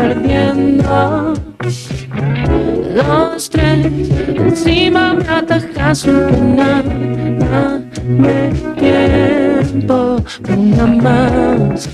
perdiendo. Los tres, encima me atajas un penal. Dame tiempo, una más.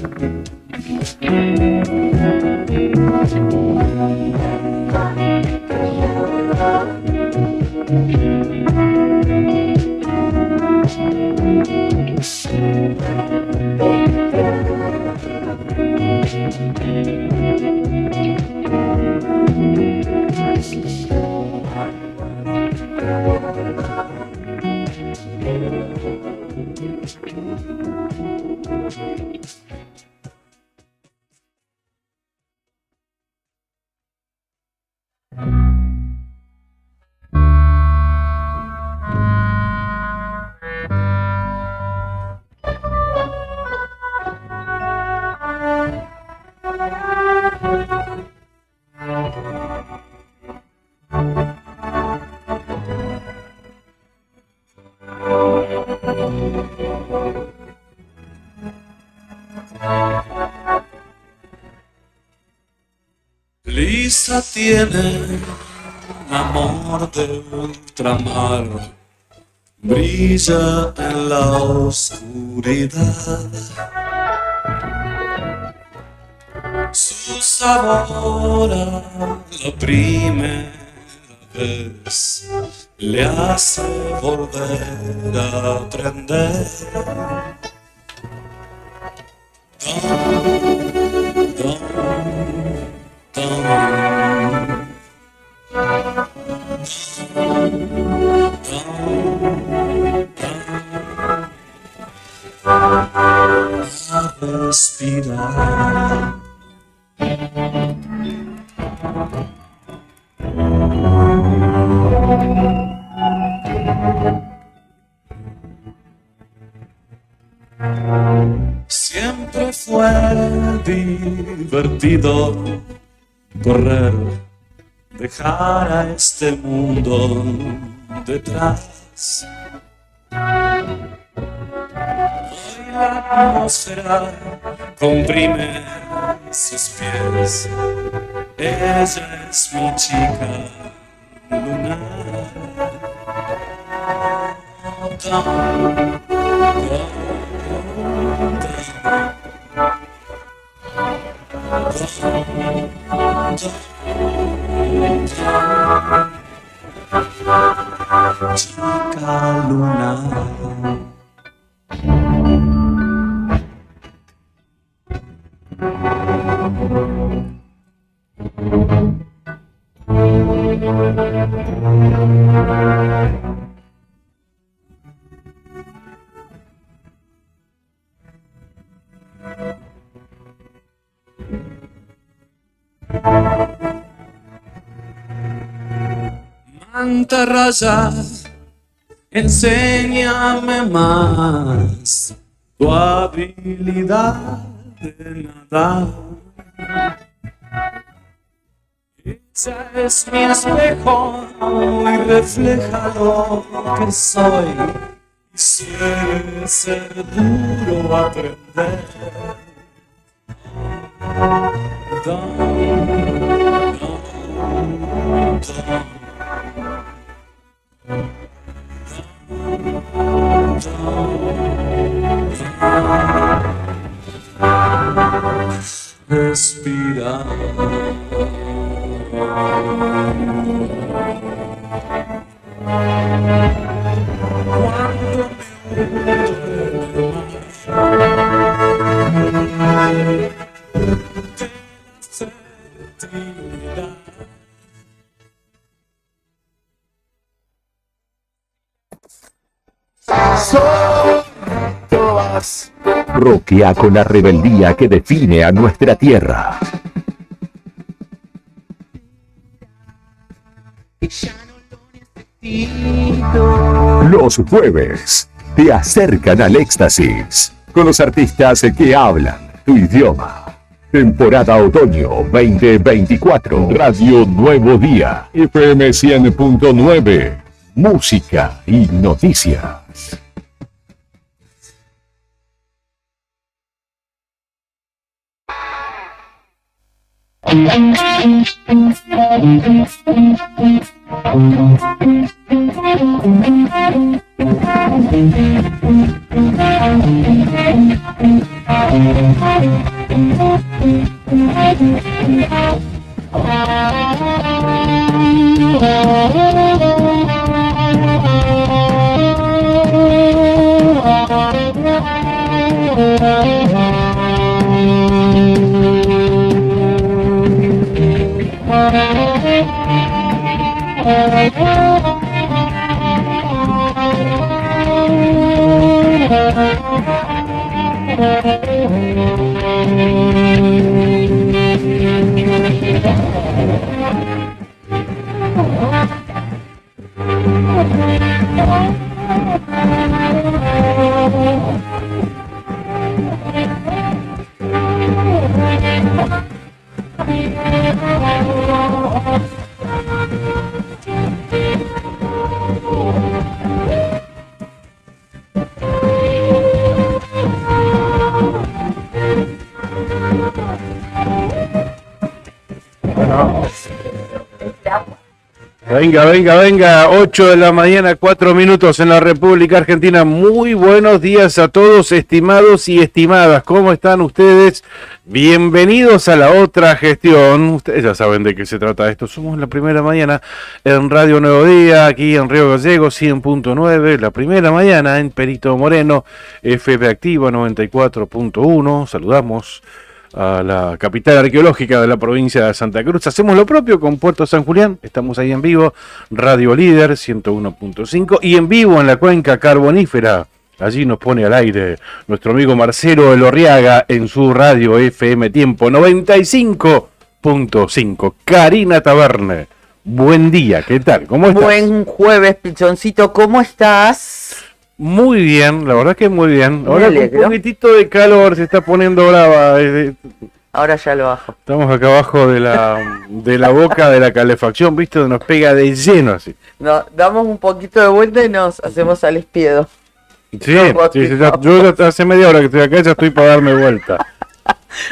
Lisa tiene amor de ultramar, brilla en la oscuridad. Su sabor a la primera vez le hace volver a aprender. A respirar. Siempre fue divertido correr, dejar a este mundo detrás. Hoy la atmósfera comprime sus pies. Ella es mi chica lunar. Chica lunar. Mantarraya, enséñame más tu habilidad de nadar. Ella es mi espejo y refleja lo que soy. Y suele ser duro aprender. Respira. Cuando Roquea con la rebeldía que define a nuestra tierra. Los jueves te acercan al éxtasis con los artistas que hablan tu idioma. Temporada Otoño 2024. Radio Nuevo Día. FM 100.9. Música y noticias. Venga, 8 de la mañana, 4 minutos en la República Argentina. Muy buenos días a todos, estimados y estimadas. ¿Cómo están ustedes? Bienvenidos a la otra gestión. Ustedes ya saben de qué se trata esto. Somos la primera mañana en Radio Nuevo Día, aquí en Río Gallegos, 100.9. La primera mañana en Perito Moreno, FM Activa 94.1. Saludamos a la capital arqueológica de la provincia de Santa Cruz. Hacemos lo propio con Puerto San Julián. Estamos ahí en vivo, Radio Líder 101.5 y en vivo en la cuenca carbonífera. Allí nos pone al aire nuestro amigo Marcelo Elorriaga en su radio FM Tiempo 95.5. Karina Taberne, buen día, ¿qué tal? ¿Cómo estás? Buen jueves, Pichoncito, ¿cómo estás? Muy bien, la verdad que muy bien. Me Ahora con alegro. un poquitito de calor, se está poniendo brava. Ahora ya lo bajo. Estamos acá abajo de la boca de la calefacción, ¿viste? Nos pega de lleno así. No, damos un poquito de vuelta y nos hacemos al espiedo. Sí, yo hace media hora que estoy acá, ya estoy para darme vuelta.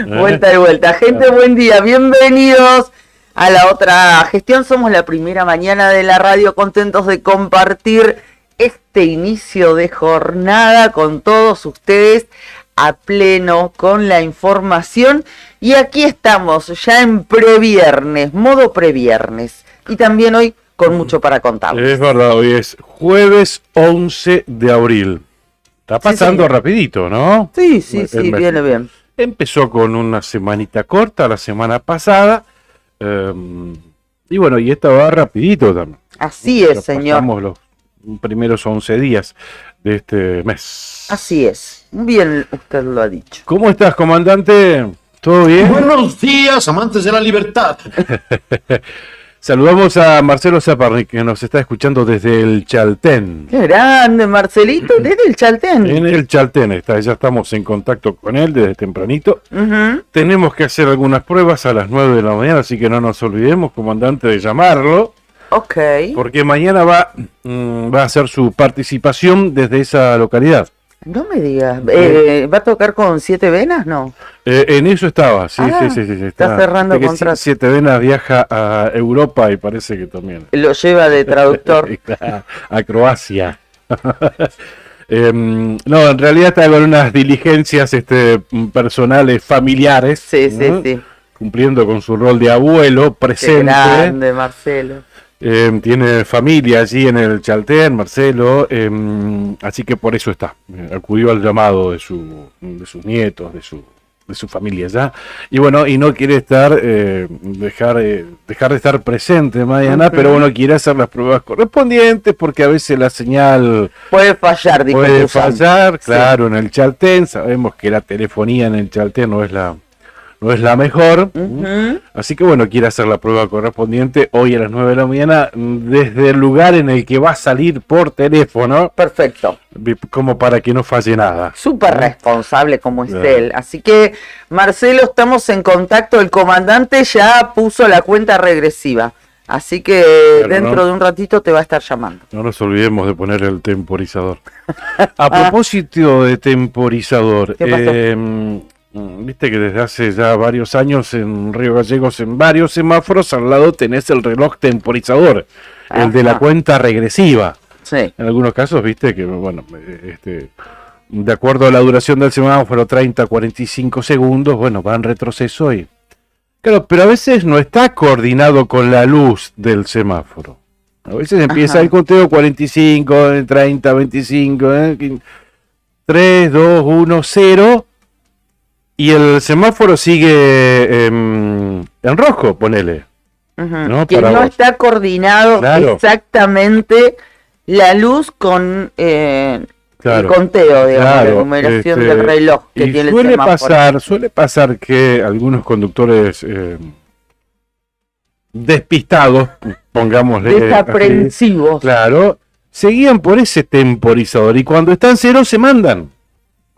Vuelta y vuelta. Gente, buen día. Bienvenidos a la otra gestión. Somos la primera mañana de la radio, contentos de compartir este inicio de jornada con todos ustedes a pleno con la información. Y aquí estamos ya en previernes, modo previernes. Y también hoy con mucho para contarles. Es verdad, hoy es jueves 11 de abril. Está pasando señor. Rapidito, ¿no? Sí, El mes. viene bien. Empezó con una semanita corta la semana pasada. Y bueno, y esta va rapidito también. Así Ya es, señor. pasamos los primeros 11 días de este mes. Así es. Bien, usted lo ha dicho. ¿Cómo estás, comandante? ¿Todo bien? Buenos días, amantes de la libertad. Saludamos a Marcelo Zaparnik, que nos está escuchando desde el Chaltén. Qué grande, Marcelito, desde el Chaltén. En el Chaltén ya estamos en contacto con él desde tempranito. Ujú. Tenemos que hacer algunas pruebas a las 9 de la mañana, así que no nos olvidemos, comandante, de llamarlo, Ok. porque mañana va a hacer su participación desde esa localidad. No me digas. ¿Va a tocar con 7 venas? No. En eso estaba, sí. está cerrando Viste que contrato. Siete Venas viaja a Europa y parece que también. Lo lleva de traductor. A Croacia. No, en realidad está con unas diligencias personales, familiares. Sí, ¿no? sí. Cumpliendo con su rol de abuelo Qué presente. grande, Marcelo. Tiene familia allí en el Chaltén, Marcelo, así que por eso está. Acudió al llamado de sus nietos, de su familia ya. Y bueno, y no quiere dejar de estar presente mañana, Ujú. pero bueno, quiere hacer las pruebas correspondientes porque a veces la señal Puede fallar, dijo puede Susan. fallar, Sí. claro, en el Chaltén. Sabemos que la telefonía en el Chaltén no es la mejor. Ujú. Así que bueno, quiere hacer la prueba correspondiente hoy a las 9 de la mañana desde el lugar en el que va a salir por teléfono, Perfecto. como para que no falle nada. Súper responsable como es Claro. él. Así que, Marcelo, estamos en contacto. El comandante ya puso la cuenta regresiva. Así que Claro, dentro ¿no? de un ratito te va a estar llamando. No nos olvidemos de poner el temporizador. A propósito de temporizador, ¿Qué pasó? Viste que desde hace ya varios años en Río Gallegos, en varios semáforos, al lado tenés el reloj temporizador, el de la Ajá. cuenta regresiva. Sí. En algunos casos, viste que, bueno, de acuerdo a la duración del semáforo, 30, 45 segundos, bueno, va en retroceso y... Claro, pero a veces no está coordinado con la luz del semáforo. A veces empieza Ajá. el conteo 45, 30, 25, 3, 2, 1, 0... Y el semáforo sigue en rojo, ponele. Ujú. No, Que para no vos. está coordinado Claro. exactamente la luz con el Claro. conteo, digamos, la Claro, numeración del reloj que y tiene el semáforo. suele pasar que algunos conductores despistados, pongámosle así, Desaprensivos. claro, seguían por ese temporizador y cuando están cero se mandan.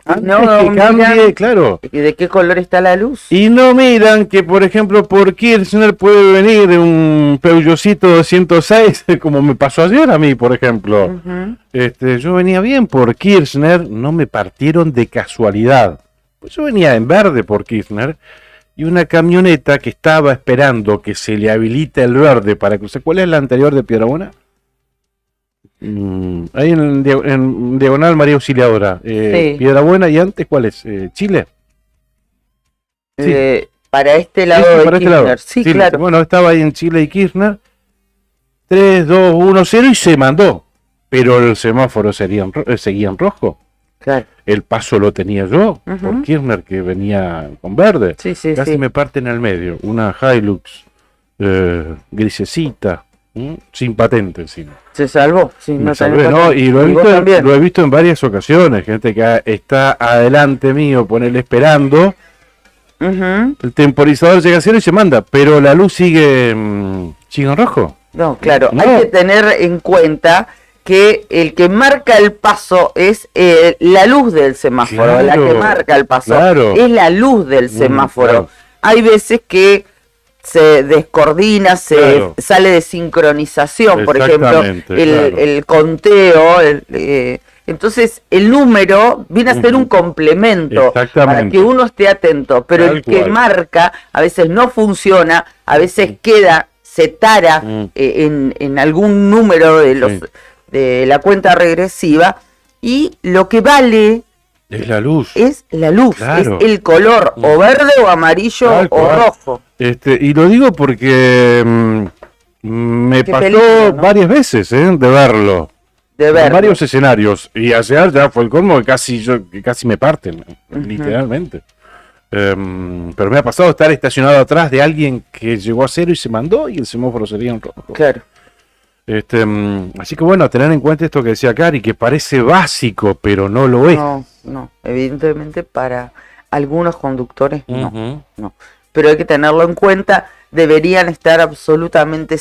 Antes No, que cambie, miran. claro. ¿Y de qué color está la luz? Y no miran que, por ejemplo, por Kirchner puede venir un Peugeotcito 206, como me pasó ayer a mí, por ejemplo. Ujú. Yo venía bien por Kirchner, no me partieron de casualidad. Pues yo venía en verde por Kirchner y una camioneta que estaba esperando que se le habilite el verde para cruzar. ¿Cuál es la anterior de Piedrabuena? Ahí en Diagonal María Auxiliadora. Sí. Piedrabuena y antes, ¿cuál es? ¿Chile? Sí. Para este Sí, lado sí, de para este Kirchner. lado. Sí, Sí, claro. bueno, estaba ahí en Chile y Kirchner. 3, 2, 1, 0 y se mandó. Pero el semáforo seguía en rojo. Claro. El paso lo tenía yo Ujú. por Kirchner, que venía con verde. Sí, sí, Casi sí. me parten al medio. Una Hilux grisecita, sin patente encima. Se salvó. Sí, Me no salvé, tenés ¿no? patente. Y lo vos también. he visto en varias ocasiones. Gente que está adelante mío, ponele esperando. Ujú. El temporizador llega a cero y se manda, pero la luz sigue en rojo. No, claro. No. Hay que tener en cuenta que el que marca el paso es la luz del semáforo. Claro, La que marca el paso claro. es la luz del semáforo. claro. Hay veces que se descoordina, Claro. sale de sincronización, por ejemplo, Exactamente, claro. el conteo. Entonces, el número viene a ser un complemento para Exactamente. que uno esté atento, pero Tal el que cual. marca a veces no funciona, a veces se tara en algún número de los Sí. de la cuenta regresiva y lo que vale Es la luz. es la luz, Claro. es el color, o verde o amarillo Tal o cual. rojo. Y lo digo porque me Qué pasó peligro, ¿no? varias veces de verlo. De En ver. varios escenarios. Y ayer ya fue el colmo que casi me parten, literalmente. Pero me ha pasado estar estacionado atrás de alguien que llegó a cero y se mandó y el semáforo sería en rojo. Claro. Así que bueno, a tener en cuenta esto que decía Cari, que parece básico, pero no lo es. No, evidentemente para algunos conductores no. Ujú. Pero hay que tenerlo en cuenta, deberían estar absolutamente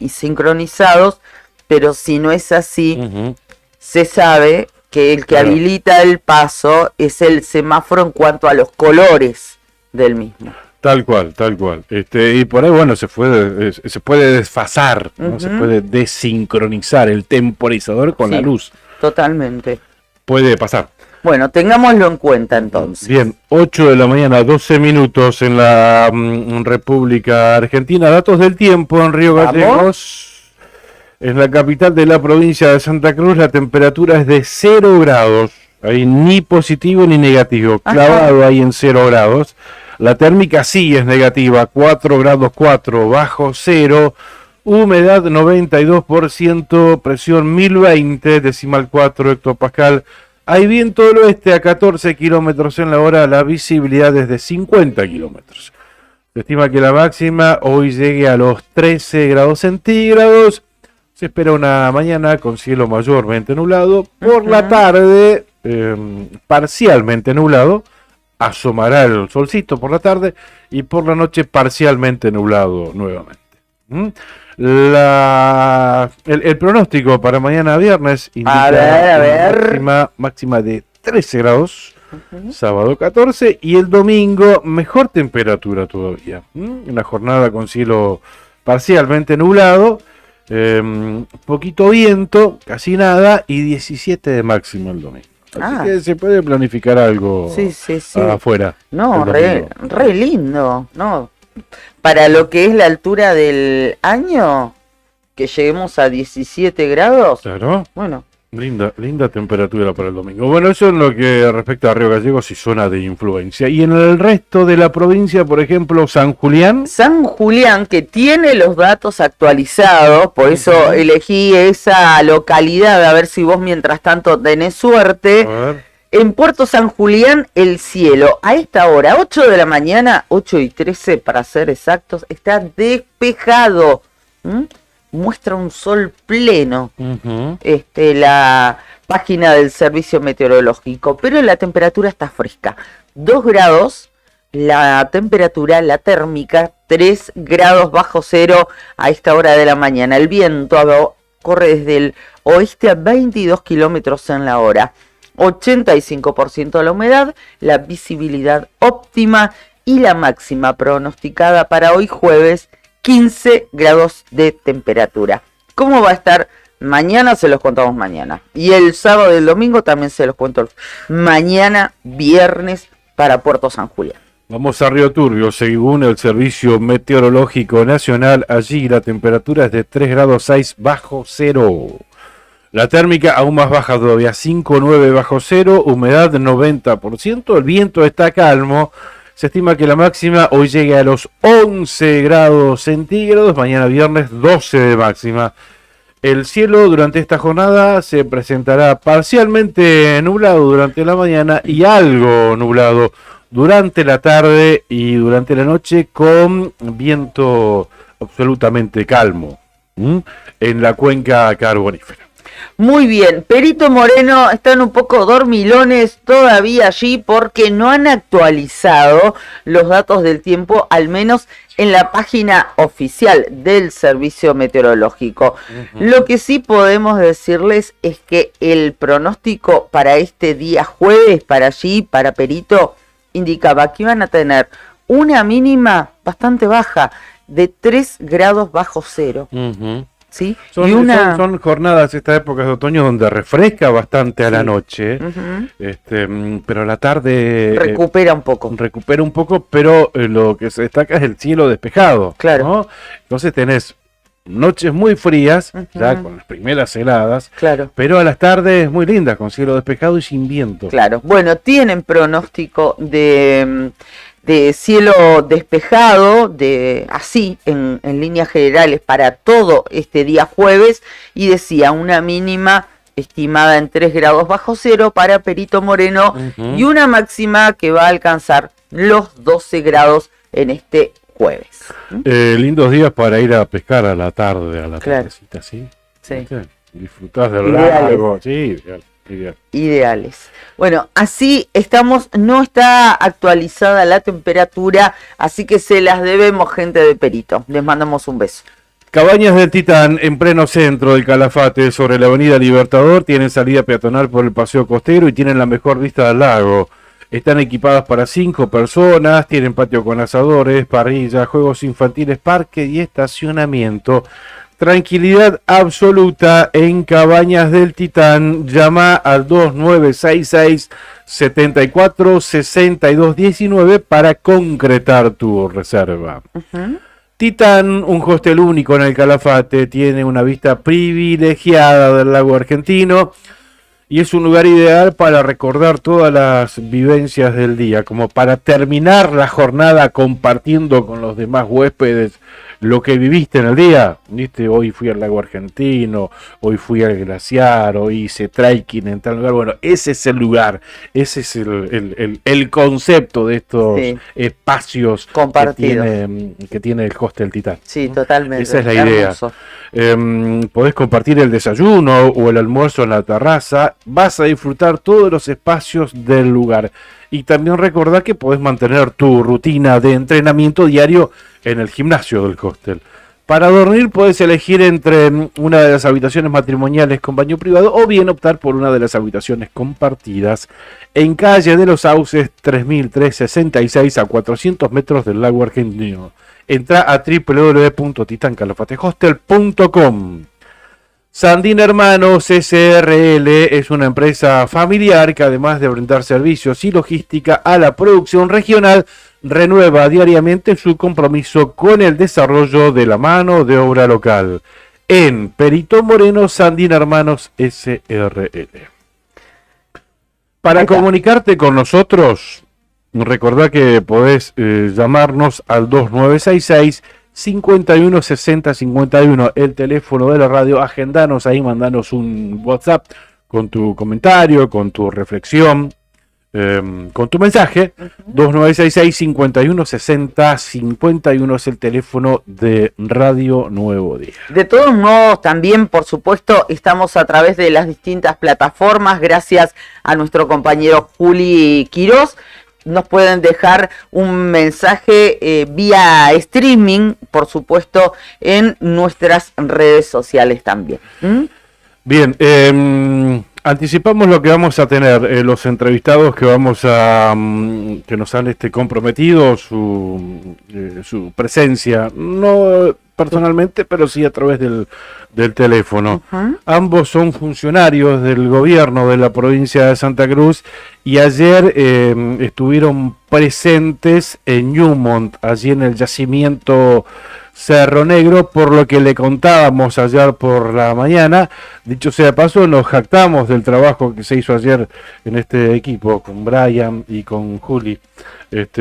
sincronizados, pero si no es así, Ujú. se sabe que el que Claro. habilita el paso es el semáforo en cuanto a los colores del mismo. Tal cual, tal cual. Y por ahí, bueno, se puede desfasar, ¿no? Se Ujú. puede desincronizar el temporizador con Sí. la luz. Totalmente. Puede pasar. Bueno, tengámoslo en cuenta entonces. Bien, 8 de la mañana, 12 minutos en la República Argentina. Datos del tiempo en Río Vamos. Gallegos. En la capital de la provincia de Santa Cruz la temperatura es de 0 grados. Ahí ni positivo ni negativo. Ajá. Clavado ahí en 0 grados. La térmica sí es negativa, 4 grados 4, bajo 0. Humedad 92%, presión 1020, decimal 4 hectopascal. Hay viento del oeste a 14 kilómetros en la hora, la visibilidad es de 50 kilómetros. Se estima que la máxima hoy llegue a los 13 grados centígrados. Se espera una mañana con cielo mayormente nublado. Por la tarde, parcialmente nublado. Asomará el solcito por la tarde y por la noche parcialmente nublado nuevamente. El pronóstico para mañana viernes indica A ver. máxima de 13 grados, sábado 14 y el domingo mejor temperatura todavía. Una jornada con cielo parcialmente nublado, poquito viento, casi nada y 17 de máximo el domingo. Así que se puede planificar algo Sí. afuera. No, el domingo. re lindo, ¿no? Para lo que es la altura del año, que lleguemos a 17 grados, Claro. bueno, Linda temperatura para el domingo. Bueno, eso en lo que respecta a Río Gallegos y zona de influencia. Y en el resto de la provincia, por ejemplo, San Julián. San Julián, que tiene los datos actualizados, por eso elegí esa localidad, a ver si vos mientras tanto tenés A suerte. ver. En Puerto San Julián, el cielo a esta hora, 8 de la mañana, 8:13 para ser exactos, está despejado. Muestra un sol pleno. Ujú. La página del servicio meteorológico, pero la temperatura está fresca. 2 grados, la temperatura, la térmica, 3 grados bajo cero a esta hora de la mañana. El viento corre desde el oeste a 22 kilómetros en la hora. 85% de la humedad, la visibilidad óptima y la máxima pronosticada para hoy jueves, 15 grados de temperatura. ¿Cómo va a estar mañana? Se los contamos mañana. Y el sábado y el domingo también se los cuento mañana, viernes, para Puerto San Julián. Vamos a Río Turbio, según el Servicio Meteorológico Nacional. Allí la temperatura es de 3 grados 6 bajo cero. La térmica aún más baja todavía, 5,9 bajo cero, humedad 90%, el viento está calmo. Se estima que la máxima hoy llegue a los 11 grados centígrados, mañana viernes 12 de máxima. El cielo durante esta jornada se presentará parcialmente nublado durante la mañana y algo nublado durante la tarde y durante la noche, con viento absolutamente calmo en la cuenca carbonífera. Muy bien, Perito Moreno están un poco dormilones todavía allí porque no han actualizado los datos del tiempo, al menos en la página oficial del Servicio Meteorológico. Lo que sí podemos decirles es que el pronóstico para este día jueves, para allí, para Perito, indicaba que iban a tener una mínima bastante baja de 3 grados bajo cero. ¿Sí? Son, Y una... son jornadas, estas épocas de otoño, donde refresca bastante a la noche, pero a la tarde recupera un poco. recupera un poco, pero lo que se destaca es el cielo despejado. Claro. ¿no? Entonces tenés noches muy frías, ya con las primeras heladas, Claro. pero a las tardes muy lindas, con cielo despejado y sin viento. Claro, bueno, tienen pronóstico de cielo despejado, así en líneas generales para todo este día jueves, y decía una mínima estimada en 3 grados bajo cero para Perito Moreno y una máxima que va a alcanzar los 12 grados en este jueves. Lindos días para ir a pescar a la tarde, a la Claro. tardecita, ¿sí? Sí. ¿Viste? Disfrutás del Ideales. lago, sí, ideal. Ideales. Bueno, así estamos, no está actualizada la temperatura, así que se las debemos, gente de Perito. Les mandamos un beso. Cabañas del Titán, en pleno centro del Calafate, sobre la avenida Libertador, tienen salida peatonal por el paseo costero y tienen la mejor vista del lago. Están equipadas para 5 personas, tienen patio con asadores, parrilla, juegos infantiles, parque y estacionamiento. Tranquilidad absoluta en Cabañas del Titán. Llama al 2966-746219 para concretar tu reserva. Titán, un hostel único en el Calafate, tiene una vista privilegiada del lago argentino y es un lugar ideal para recordar todas las vivencias del día, como para terminar la jornada compartiendo con los demás huéspedes lo que viviste en el día. ¿Viste? Hoy fui al lago argentino, hoy fui al glaciar, hoy hice trekking en tal lugar. Bueno, ese es el lugar, ese es el concepto de estos espacios compartidos que tiene el hostel Titán. Sí, totalmente. Esa es la idea. Podés compartir el desayuno o el almuerzo en la terraza. Vas a disfrutar todos los espacios del lugar. Y también recordá que podés mantener tu rutina de entrenamiento diario en el gimnasio del hostel. Para dormir podés elegir entre una de las habitaciones matrimoniales con baño privado o bien optar por una de las habitaciones compartidas en calle de los Sauces 3366 a 400 metros del lago argentino. Entrá a www.titancalafatehostel.com. Sandín Hermanos SRL es una empresa familiar que además de brindar servicios y logística a la producción regional, renueva diariamente su compromiso con el desarrollo de la mano de obra local. En Perito Moreno, Sandín Hermanos SRL. Para comunicarte con nosotros, recordá que podés llamarnos al 2966 51 60 51, el teléfono de la radio. Agendanos ahí, mandanos un WhatsApp con tu comentario, con tu reflexión, con tu mensaje. 2966 51 60 51 es el teléfono de Radio Nuevo Día. De todos modos, también, por supuesto, estamos a través de las distintas plataformas, gracias a nuestro compañero Juli Quirós. Nos pueden dejar un mensaje vía streaming, por supuesto, en nuestras redes sociales también. Bien, anticipamos lo que vamos a tener, los entrevistados que vamos a que nos han comprometido su presencia, no personalmente, pero sí a través del teléfono. Ambos son funcionarios del gobierno de la provincia de Santa Cruz y ayer estuvieron presentes en Newmont, allí en el yacimiento Cerro Negro, por lo que le contábamos ayer por la mañana. Dicho sea de paso, nos jactamos del trabajo que se hizo ayer en este equipo con Brian y con Juli,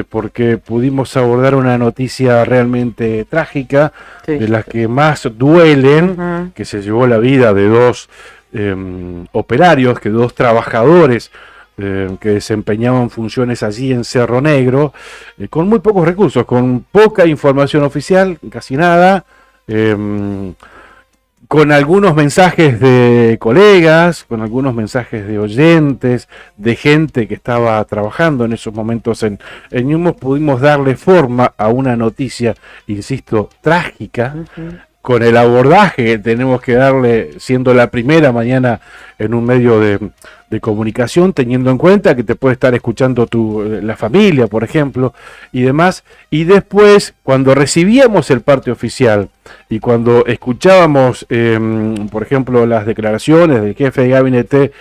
porque pudimos abordar una noticia realmente trágica, de las que más duelen, que se llevó la vida de dos operarios, que dos trabajadores que desempeñaban funciones allí en Cerro Negro, con muy pocos recursos, con poca información oficial, casi nada, con algunos mensajes de colegas, con algunos mensajes de oyentes, de gente que estaba trabajando en esos momentos en Newmont. Pudimos darle forma a una noticia, insisto, trágica, con el abordaje que tenemos que darle, siendo la primera mañana en un medio de comunicación, teniendo en cuenta que te puede estar escuchando la familia, por ejemplo, y demás. Y después, cuando recibíamos el parte oficial y cuando escuchábamos, por ejemplo, las declaraciones del jefe de gabinete,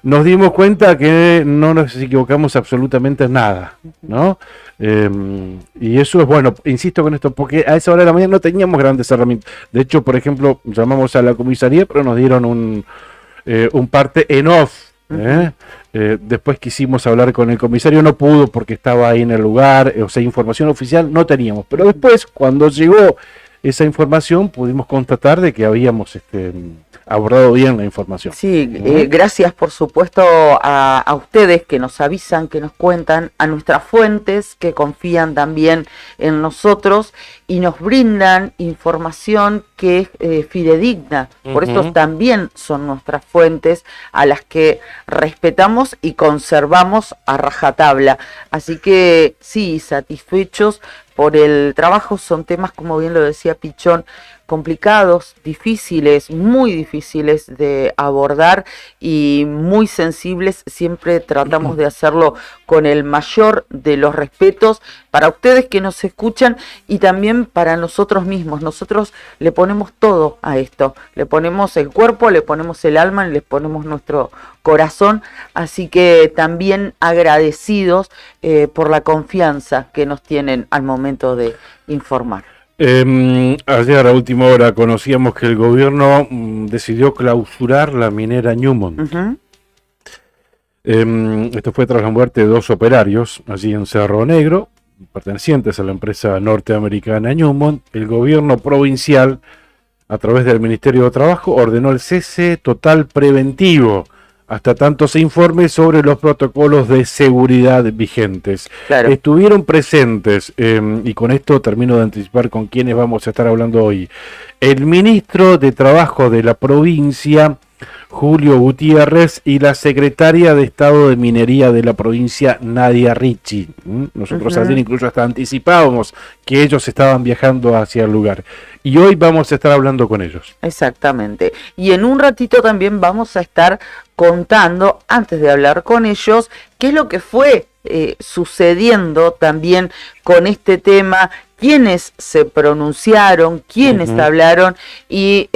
nos dimos cuenta que no nos equivocamos absolutamente en nada, ¿no? Y eso es bueno, insisto con esto, porque a esa hora de la mañana no teníamos grandes herramientas. De hecho, por ejemplo, llamamos a la comisaría, pero nos dieron un parte en off. Después quisimos hablar con el comisario, no pudo porque estaba ahí en el lugar, o sea, información oficial no teníamos. Pero después, cuando llegó esa información, pudimos constatar de que habíamos abordado bien la información. Sí, gracias por supuesto a ustedes que nos avisan, que nos cuentan, a nuestras fuentes que confían también en nosotros y nos brindan información que es fidedigna. Por eso también son nuestras fuentes a las que respetamos y conservamos a rajatabla. Así que sí, satisfechos por el trabajo. Son temas, como bien lo decía Pichón, complicados, difíciles, muy difíciles de abordar y muy sensibles. Siempre tratamos de hacerlo con el mayor de los respetos para ustedes que nos escuchan y también para nosotros mismos. Nosotros le ponemos todo a esto, le ponemos el cuerpo, le ponemos el alma, le ponemos nuestro corazón, así que también agradecidos por la confianza que nos tienen al momento de informar. Ayer a última hora conocíamos que el gobierno decidió clausurar la minera Newmont. Esto fue tras la muerte de dos operarios allí en Cerro Negro, pertenecientes a la empresa norteamericana Newmont. El gobierno provincial, a través del Ministerio de Trabajo, ordenó el cese total preventivo hasta tanto se informe sobre los protocolos de seguridad vigentes. Claro. Estuvieron presentes, y con esto termino de anticipar con quienes vamos a estar hablando hoy, el ministro de Trabajo de la provincia, Julio Gutiérrez, y la secretaria de Estado de Minería de la provincia, Nadia Ricci. Nosotros ayer incluso hasta anticipábamos que ellos estaban viajando hacia el lugar. Y hoy vamos a estar hablando con ellos. Exactamente. Y en un ratito también vamos a estar contando, antes de hablar con ellos, qué es lo que fue sucediendo también con este tema quiénes se pronunciaron, quiénes hablaron y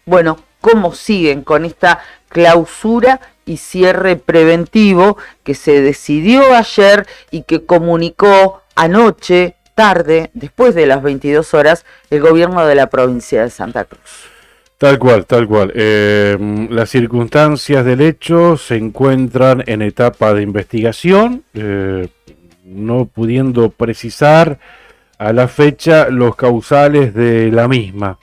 bueno, cómo siguen con esta clausura y cierre preventivo que se decidió ayer y que comunicó anoche, tarde, después de las 22 horas, el gobierno de la provincia de Santa Cruz. Tal cual, tal cual. Las circunstancias del hecho se encuentran en etapa de investigación, no pudiendo precisar a la fecha los causales de la misma.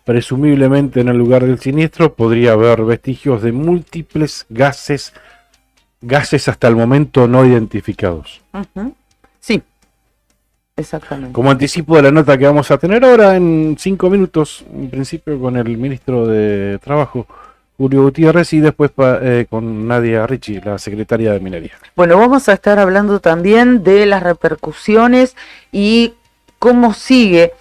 Presumiblemente en el lugar del siniestro podría haber vestigios de múltiples gases hasta el momento no identificados. Sí, exactamente. Como anticipo de la nota que vamos a tener ahora en 5 minutos, en principio con el ministro de Trabajo, Julio Gutiérrez, y después con Nadia Ricci, la secretaria de Minería. Bueno, vamos a estar hablando también de las repercusiones y cómo sigue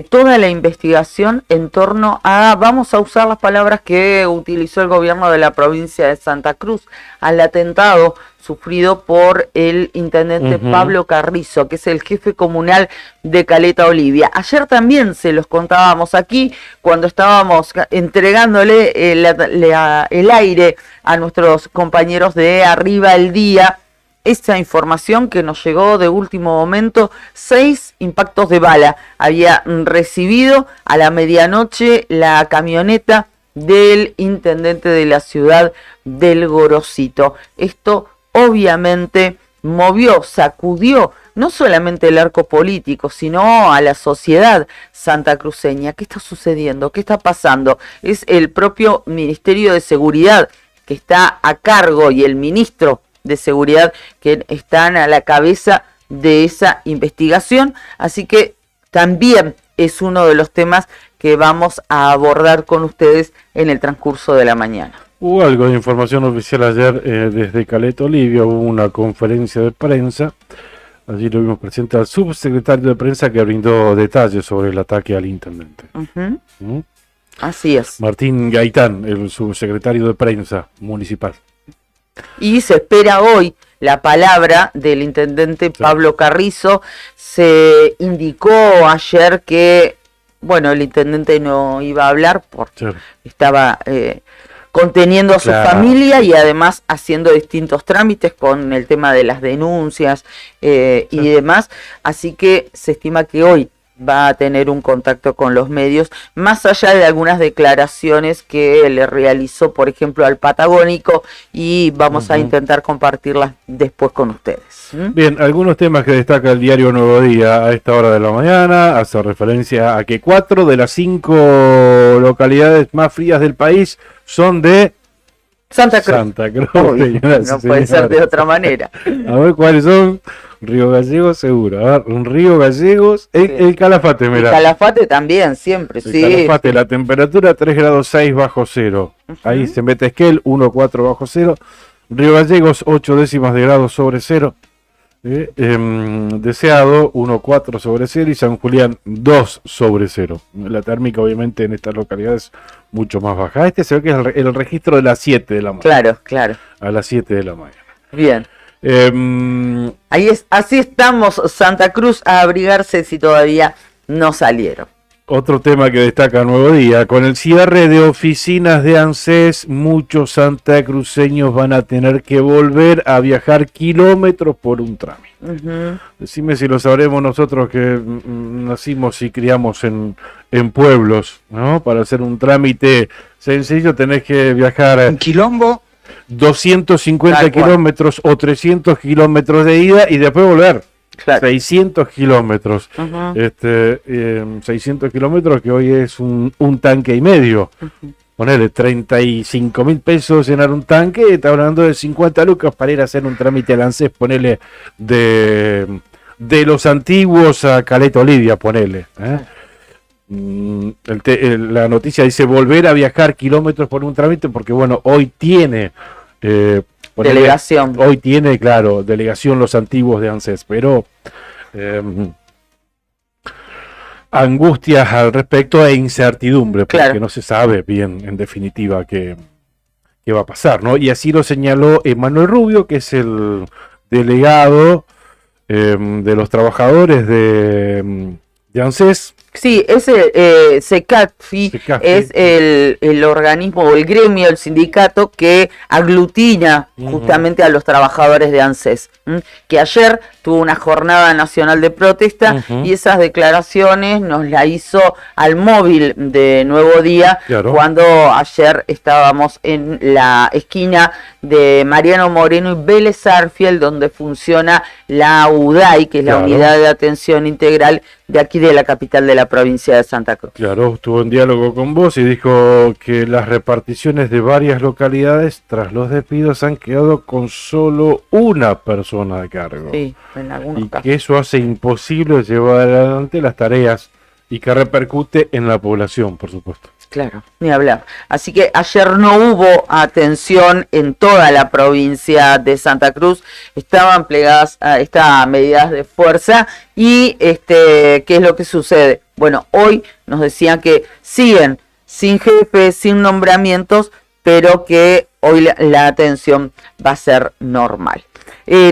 toda la investigación en torno a, vamos a usar las palabras que utilizó el gobierno de la provincia de Santa Cruz, al atentado sufrido por el intendente Pablo Carrizo, que es el jefe comunal de Caleta Olivia. Ayer también se los contábamos aquí, cuando estábamos entregándole el aire a nuestros compañeros de Arriba el Día, esta información que nos llegó de último momento: 6 impactos de bala había recibido a la medianoche la camioneta del intendente de la ciudad del Gorosito. Esto obviamente movió, sacudió no solamente el arco político, sino a la sociedad santacruceña. ¿Qué está sucediendo? ¿Qué está pasando? Es el propio Ministerio de Seguridad que está a cargo y el ministro de Seguridad que están a la cabeza de esa investigación, así que también es uno de los temas que vamos a abordar con ustedes en el transcurso de la mañana. Hubo algo de información oficial ayer desde Caleta Olivia, hubo una conferencia de prensa, allí lo vimos presente al subsecretario de prensa que brindó detalles sobre el ataque al intendente. Así es. Martín Gaitán, el subsecretario de prensa municipal. Y se espera hoy la palabra del intendente Pablo Carrizo. Se indicó ayer que, bueno, el intendente no iba a hablar porque estaba conteniendo a su familia y además haciendo distintos trámites con el tema de las denuncias y demás. Así que se estima que hoy va a tener un contacto con los medios, más allá de algunas declaraciones que le realizó, por ejemplo, al Patagónico, y vamos a intentar compartirlas después con ustedes. Bien, algunos temas que destaca el diario Nuevo Día a esta hora de la mañana, hace referencia a que 4 de las 5 localidades más frías del país son de Santa Cruz. Santa Cruz. No puede ser de otra manera. A ver cuáles son. Río Gallegos seguro. A ver, Río Gallegos, el Calafate, mirá. El Calafate también, siempre, el Calafate, la temperatura 3 grados 6 bajo cero. Ahí se mete Esquel, 1,4 bajo cero. Río Gallegos, 8 décimas de grado sobre cero. Deseado, 1,4 sobre cero. Y San Julián, 2 sobre cero. La térmica, obviamente, en estas localidades mucho más baja. Este se ve que es el registro de las 7 de la mañana. Claro, claro. A las 7 de la mañana. Bien. Así estamos, Santa Cruz, a abrigarse si todavía no salieron. Otro tema que destaca Nuevo Día: con el cierre de oficinas de ANSES, muchos santacruceños van a tener que volver a viajar kilómetros por un trámite. Decime si lo sabremos nosotros que nacimos y criamos en pueblos, ¿no? Para hacer un trámite sencillo tenés que viajar un quilombo, 250 kilómetros o 300 kilómetros de ida y después volver. Claro. 600 kilómetros. 600 kilómetros que hoy es un tanque y medio. Ponele 35.000 pesos llenar un tanque, está hablando de 50 lucas para ir a hacer un trámite al ANSES, ponele de los antiguos a Caleta Olivia, ponele. La noticia dice volver a viajar kilómetros por un trámite porque, bueno, hoy tiene delegación. Hoy tiene, claro, delegación los antiguos de ANSES, pero angustias al respecto e incertidumbre, porque no se sabe bien, en definitiva, qué va a pasar, ¿no? Y así lo señaló Emanuel Rubio, que es el delegado de los trabajadores de ANSES. Sí, ese SECAFI es el organismo o el gremio, el sindicato que aglutina justamente a los trabajadores de ANSES, que ayer tuvo una jornada nacional de protesta y esas declaraciones nos la hizo al móvil de Nuevo Día, claro, cuando ayer estábamos en la esquina de Mariano Moreno y Vélez Sarsfield, donde funciona la UDAI, que es la Unidad de Atención Integral de aquí de la capital de la provincia de Santa Cruz. Claro, estuvo en diálogo con vos y dijo que las reparticiones de varias localidades tras los despidos han quedado con solo una persona a cargo. Sí, en algunos y casos. que eso hace imposible llevar adelante las tareas y que repercute en la población, por supuesto. Claro, ni hablar. Así que ayer no hubo atención en toda la provincia de Santa Cruz, estaban plegadas a estas medidas de fuerza y ¿qué es lo que sucede? Bueno, hoy nos decían que siguen sin jefe, sin nombramientos, pero que hoy la atención va a ser normal.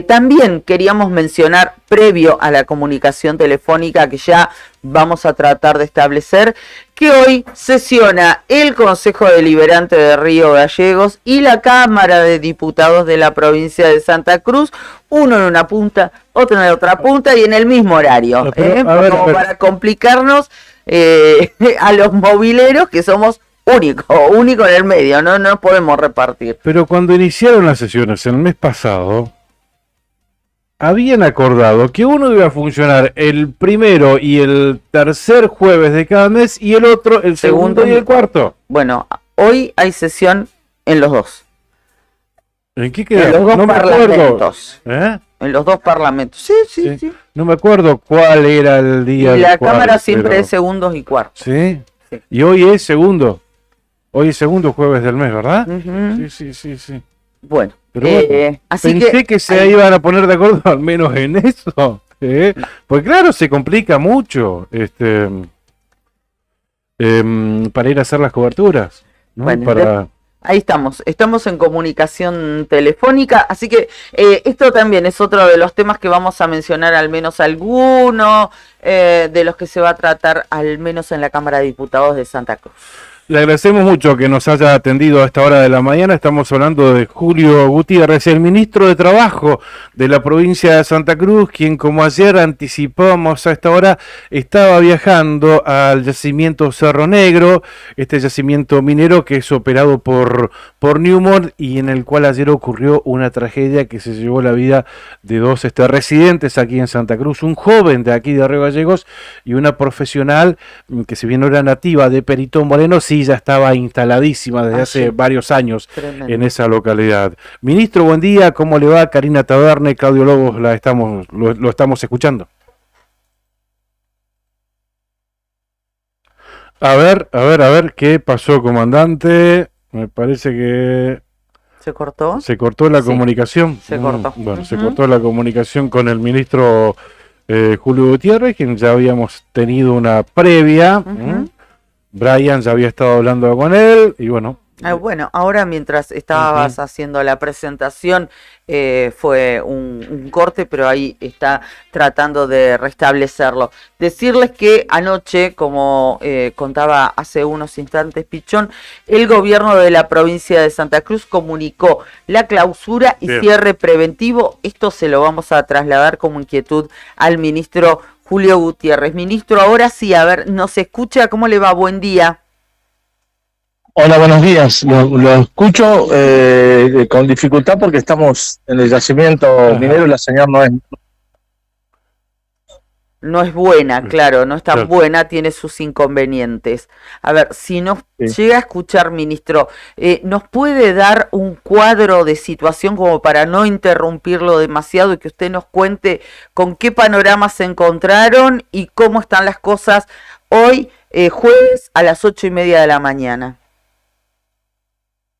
También queríamos mencionar, previo a la comunicación telefónica que ya vamos a tratar de establecer, que hoy sesiona el Consejo Deliberante de Río Gallegos y la Cámara de Diputados de la provincia de Santa Cruz, uno en una punta, otro en la otra punta y en el mismo horario, como para complicarnos a los mobileros, que somos único en el medio, no podemos repartir. Pero cuando iniciaron las sesiones el mes pasado, habían acordado que uno iba a funcionar el primero y el tercer jueves de cada mes y el otro el segundo y el cuarto. Bueno, hoy hay sesión en los dos. ¿En qué queda? En los dos parlamentos. ¿Eh? En los dos parlamentos. Sí. No me acuerdo cuál era el día. Y la Cámara siempre es segundos y cuartos. ¿Sí? Y hoy es segundo. Hoy es segundo jueves del mes, ¿verdad? Sí. Bueno, pero bueno, así pensé que se iban a poner de acuerdo al menos en eso. Pues claro, se complica mucho para ir a hacer las coberturas, ¿no? Bueno, ahí estamos en comunicación telefónica, así que esto también es otro de los temas que vamos a mencionar, al menos alguno de los que se va a tratar, al menos en la Cámara de Diputados de Santa Cruz. Le agradecemos mucho que nos haya atendido a esta hora de la mañana. Estamos hablando de Julio Gutiérrez, el ministro de Trabajo de la provincia de Santa Cruz, quien, como ayer anticipábamos a esta hora, estaba viajando al yacimiento Cerro Negro, este yacimiento minero que es operado por Newmont y en el cual ayer ocurrió una tragedia que se llevó la vida de dos residentes aquí en Santa Cruz, un joven de aquí de Río Gallegos y una profesional que, si bien no era nativa de Perito Moreno, sí ya estaba instaladísima desde hace varios años. Tremendo. En esa localidad. Ministro, buen día, ¿cómo le va? Karina Taberne, Claudio Lobos, lo estamos escuchando. A ver, ¿qué pasó, comandante? Me parece que... ¿Se cortó? ¿Se cortó la comunicación? Se cortó. Bueno, se cortó la comunicación con el ministro Julio Gutiérrez, quien ya habíamos tenido una previa. Brian ya había estado hablando con él y bueno. Bueno, ahora mientras estabas haciendo la presentación fue un corte, pero ahí está tratando de restablecerlo. Decirles que anoche, como contaba hace unos instantes Pichón, el gobierno de la provincia de Santa Cruz comunicó la clausura y cierre preventivo. Esto se lo vamos a trasladar como inquietud al ministro Julio Gutiérrez. Ministro, ahora sí, a ver, ¿nos escucha? ¿Cómo le va? Buen día. Hola, buenos días. Lo escucho con dificultad porque estamos en el yacimiento minero y la señal no es buena, claro, no es tan buena, tiene sus inconvenientes. A ver, si nos llega a escuchar, ministro, ¿nos puede dar un cuadro de situación como para no interrumpirlo demasiado y que usted nos cuente con qué panorama se encontraron y cómo están las cosas hoy, jueves, a las 8:30 de la mañana?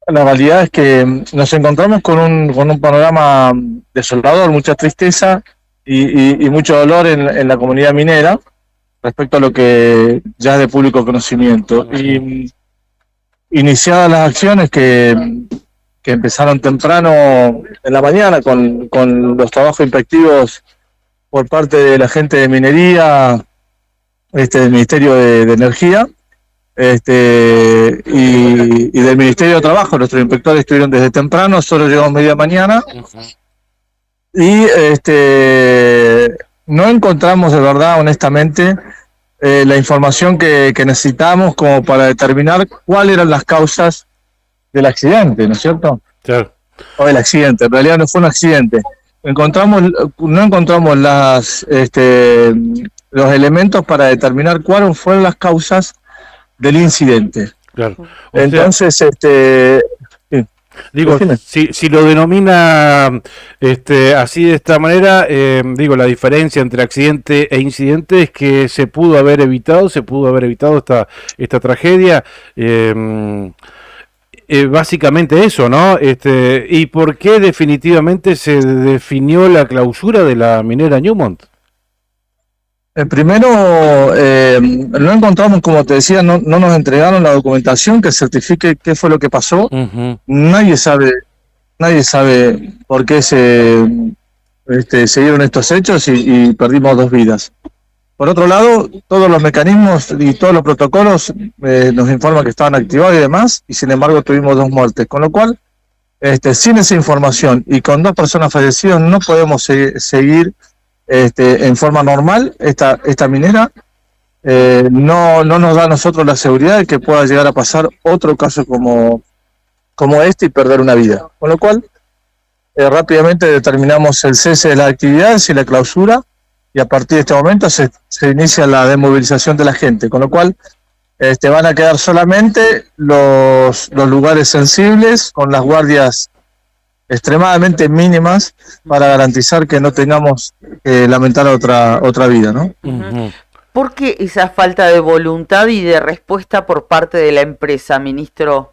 La realidad es que nos encontramos con un panorama desolador, mucha tristeza y mucho dolor en la comunidad minera respecto a lo que ya es de público conocimiento. Y iniciadas las acciones que empezaron temprano en la mañana con los trabajos inspectivos por parte de la gente de minería, del Ministerio de Energía, y del Ministerio de Trabajo. Nuestros inspectores estuvieron desde temprano, solo llegamos media mañana, y no encontramos de verdad, honestamente, la información que necesitamos como para determinar cuáles eran las causas del accidente, ¿no es cierto? Claro. O del accidente, en realidad no fue un accidente. No encontramos los elementos para determinar cuáles fueron las causas del incidente. Claro. O Entonces, sea, digo, si lo denomina así de esta manera, digo, la diferencia entre accidente e incidente es que se pudo haber evitado esta tragedia. Básicamente eso, ¿no? ¿Y por qué definitivamente se definió la clausura de la minera Newmont? Primero, no encontramos, como te decía, no nos entregaron la documentación que certifique qué fue lo que pasó. Uh-huh. Nadie sabe por qué se dieron estos hechos y perdimos 2 vidas. Por otro lado, todos los mecanismos y todos los protocolos nos informan que estaban activados y demás, y sin embargo tuvimos 2 muertes, con lo cual, sin esa información y con 2 personas fallecidas no podemos seguir en forma normal esta minera. No nos da a nosotros la seguridad de que pueda llegar a pasar otro caso como este y perder una vida, con lo cual rápidamente determinamos el cese de las actividades y la clausura, y a partir de este momento se inicia la desmovilización de la gente, con lo cual van a quedar solamente los lugares sensibles con las guardias extremadamente mínimas para garantizar que no tengamos que lamentar otra vida, ¿no? Uh-huh. ¿Por qué esa falta de voluntad y de respuesta por parte de la empresa, ministro?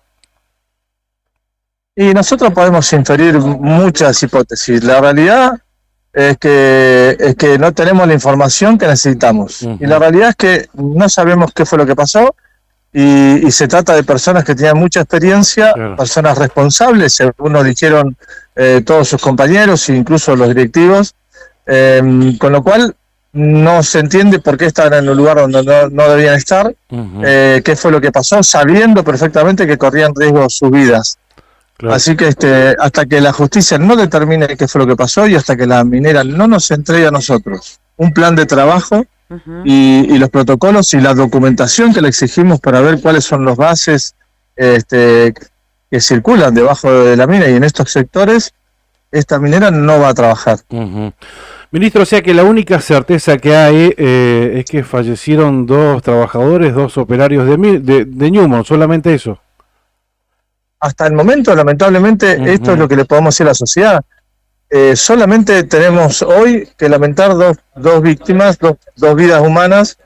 Y nosotros podemos inferir muchas hipótesis. La realidad es que no tenemos la información que necesitamos. Uh-huh. Y la realidad es que no sabemos qué fue lo que pasó, y se trata de personas que tenían mucha experiencia, claro, personas responsables, según nos dijeron todos sus compañeros e incluso los directivos, con lo cual no se entiende por qué estaban en un lugar donde no debían estar. uh-huh, qué fue lo que pasó, sabiendo perfectamente que corrían riesgo sus vidas. claro. Así que hasta que la justicia no determine qué fue lo que pasó y hasta que la minera no nos entregue a nosotros un plan de trabajo y los protocolos y la documentación que le exigimos para ver cuáles son los gases que circulan debajo de la mina y en estos sectores, esta minera no va a trabajar. Uh-huh. Ministro, o sea que la única certeza que hay es que fallecieron 2 trabajadores, 2 operarios de Newmont, solamente eso. Hasta el momento, lamentablemente, uh-huh, esto es lo que le podemos decir a la sociedad. Solamente tenemos hoy que lamentar dos víctimas, dos vidas humanas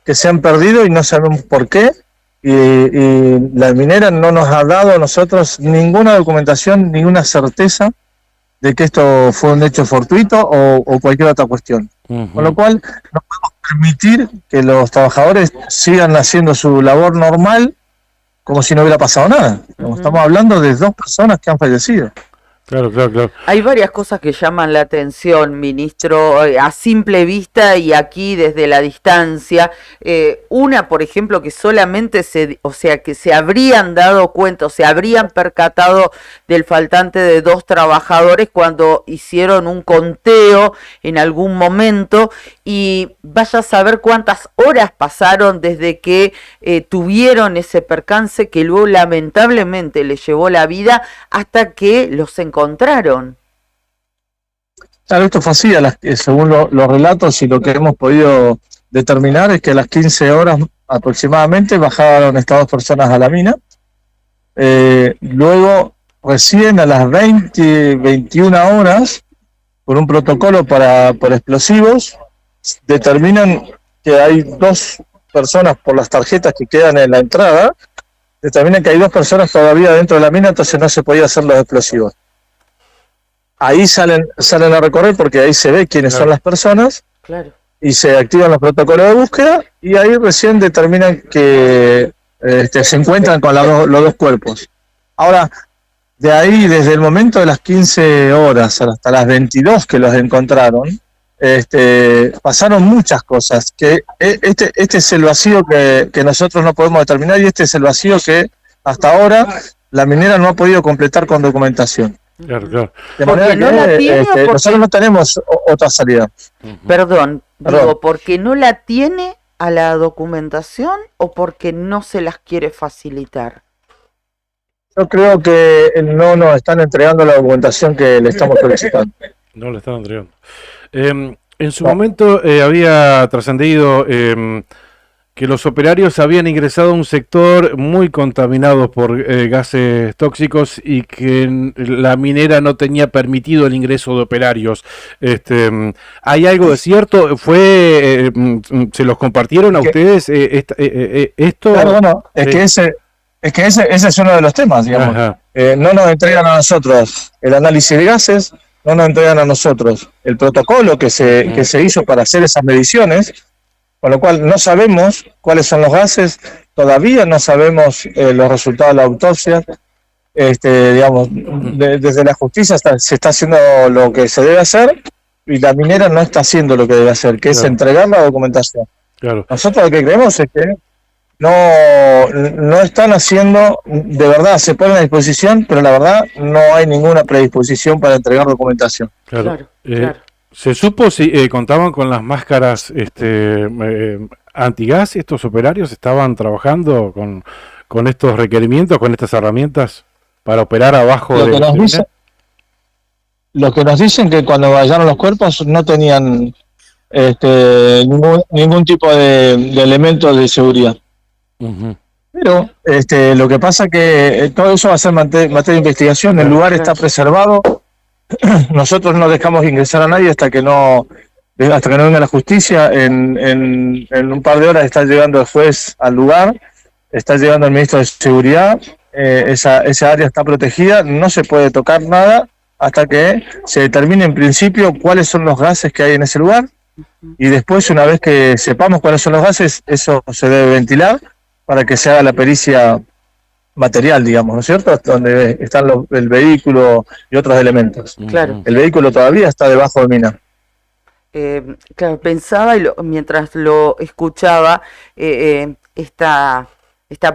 que se han perdido y no sabemos por qué. Y la minera no nos ha dado a nosotros ninguna documentación, ninguna certeza de que esto fue un hecho fortuito o cualquier otra cuestión. uh-huh, Con lo cual, no podemos permitir que los trabajadores sigan haciendo su labor normal como si no hubiera pasado nada. Estamos hablando de 2 personas que han fallecido. Claro. Hay varias cosas que llaman la atención, ministro, a simple vista y aquí desde la distancia. Una, por ejemplo, que solamente que se habrían dado cuenta, o se habrían percatado del faltante de 2 trabajadores cuando hicieron un conteo en algún momento, y vaya a saber cuántas horas pasaron desde que tuvieron ese percance que luego lamentablemente les llevó la vida hasta que los encontraron. Claro, esto fue así, según los relatos y lo que hemos podido determinar es que a las 15 horas aproximadamente bajaron estas 2 personas a la mina. Luego, recién a las 21 horas, por un protocolo por explosivos, determinan que hay 2 personas por las tarjetas que quedan en la entrada, determinan que hay 2 personas todavía dentro de la mina, entonces no se podía hacer los explosivos. Ahí salen a recorrer porque ahí se ve quiénes son las personas, claro, y se activan los protocolos de búsqueda y ahí recién determinan que se encuentran con los 2 cuerpos. Ahora, de ahí, desde el momento de las 15 horas hasta las 22 que los encontraron, pasaron muchas cosas, que este es el vacío que nosotros no podemos determinar, y este es el vacío que hasta ahora la minera no ha podido completar con documentación. Claro, claro. De ¿Porque manera no la que tiene o porque- nosotros no tenemos otra salida. Perdón, Perdón. digo, ¿porque no la tiene a la documentación o porque no se las quiere facilitar? Yo creo que no nos están entregando la documentación que le estamos solicitando. No le están entregando. En su momento había trascendido que los operarios habían ingresado a un sector muy contaminado por gases tóxicos y que la minera no tenía permitido el ingreso de operarios. ¿Hay algo de cierto? ¿Se los compartieron a ustedes esto? Claro, bueno, es Sí. que ese es uno de los temas, digamos. Ajá. No nos entregan a nosotros el análisis de gases, no nos entregan a nosotros el protocolo que se hizo para hacer esas mediciones, con lo cual no sabemos cuáles son los gases, todavía no sabemos los resultados de la autopsia. Digamos, desde la justicia se está haciendo lo que se debe hacer y la minera no está haciendo lo que debe hacer, que es Claro. entregar la documentación. Claro. Nosotros lo que creemos es que no están haciendo, de verdad, se ponen a disposición, pero la verdad no hay ninguna predisposición para entregar documentación. Claro. Claro. ¿Se supo si contaban con las máscaras antigas? ¿Estos operarios estaban trabajando con estos requerimientos, con estas herramientas para operar abajo Lo que nos dicen que cuando hallaron los cuerpos no tenían ningún tipo de elementos de seguridad. Ujú. Pero lo que pasa que todo eso va a ser materia de investigación, el lugar está preservado, nosotros no dejamos ingresar a nadie hasta que no venga la justicia. En un par de horas está llegando el juez al lugar, está llegando el ministro de Seguridad, esa área está protegida, no se puede tocar nada hasta que se determine en principio cuáles son los gases que hay en ese lugar, y después, una vez que sepamos cuáles son los gases, eso se debe ventilar para que se haga la pericia material, digamos, ¿no es cierto? Donde están el vehículo y otros elementos. Claro. El vehículo todavía está debajo de mina. Claro, pensaba mientras lo escuchaba, esta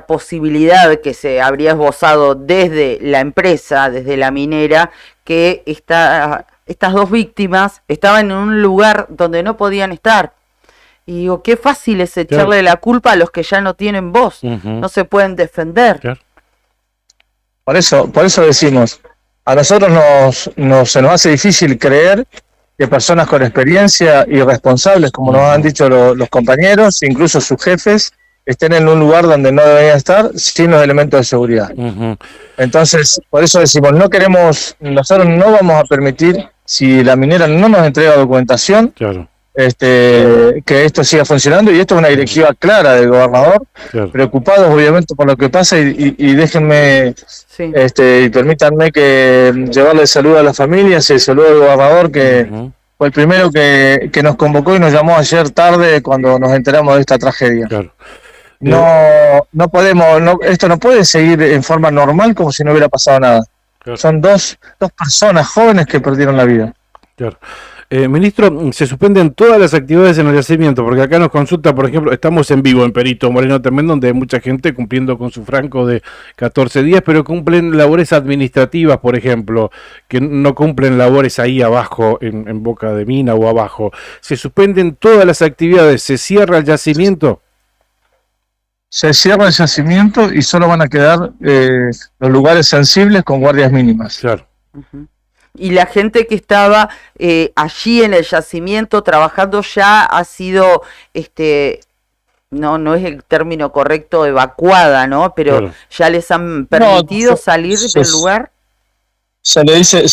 posibilidad que se habría esbozado desde la empresa, desde la minera, que estas dos víctimas estaban en un lugar donde no podían estar. Y digo, qué fácil es echarle la culpa a los que ya no tienen voz, Ujú. no se pueden defender. Claro. Por eso decimos, a nosotros se nos hace difícil creer que personas con experiencia y responsables, como nos han dicho los compañeros, incluso sus jefes, estén en un lugar donde no deberían estar sin los elementos de seguridad. Ujú. Entonces, por eso decimos, nosotros no vamos a permitir, si la minera no nos entrega documentación, Claro. que esto siga funcionando, y esto es una directiva clara del gobernador, Claro. preocupados obviamente por lo que pasa, y déjenme, Sí. y permítanme que llevarle saludo a las familias y el saludo al gobernador, que Ujú. fue el primero que nos convocó y nos llamó ayer tarde cuando nos enteramos de esta tragedia. Claro. No podemos, esto no puede seguir en forma normal como si no hubiera pasado nada. Claro. Son dos personas jóvenes que perdieron la vida. Claro. Ministro, se suspenden todas las actividades en el yacimiento, porque acá nos consulta, por ejemplo, estamos en vivo en Perito Moreno Tremendo, donde hay mucha gente cumpliendo con su franco de 14 días, pero cumplen labores administrativas, por ejemplo, que no cumplen labores ahí abajo, en boca de mina o abajo. Se suspenden todas las actividades, se cierra el yacimiento. Se cierra el yacimiento y solo van a quedar los lugares sensibles con guardias mínimas. Claro. Ujú. Y la gente que estaba allí en el yacimiento trabajando ya ha sido, no es el término correcto, evacuada, ¿no? Pero Claro. ya les han permitido salir del lugar. Se le dice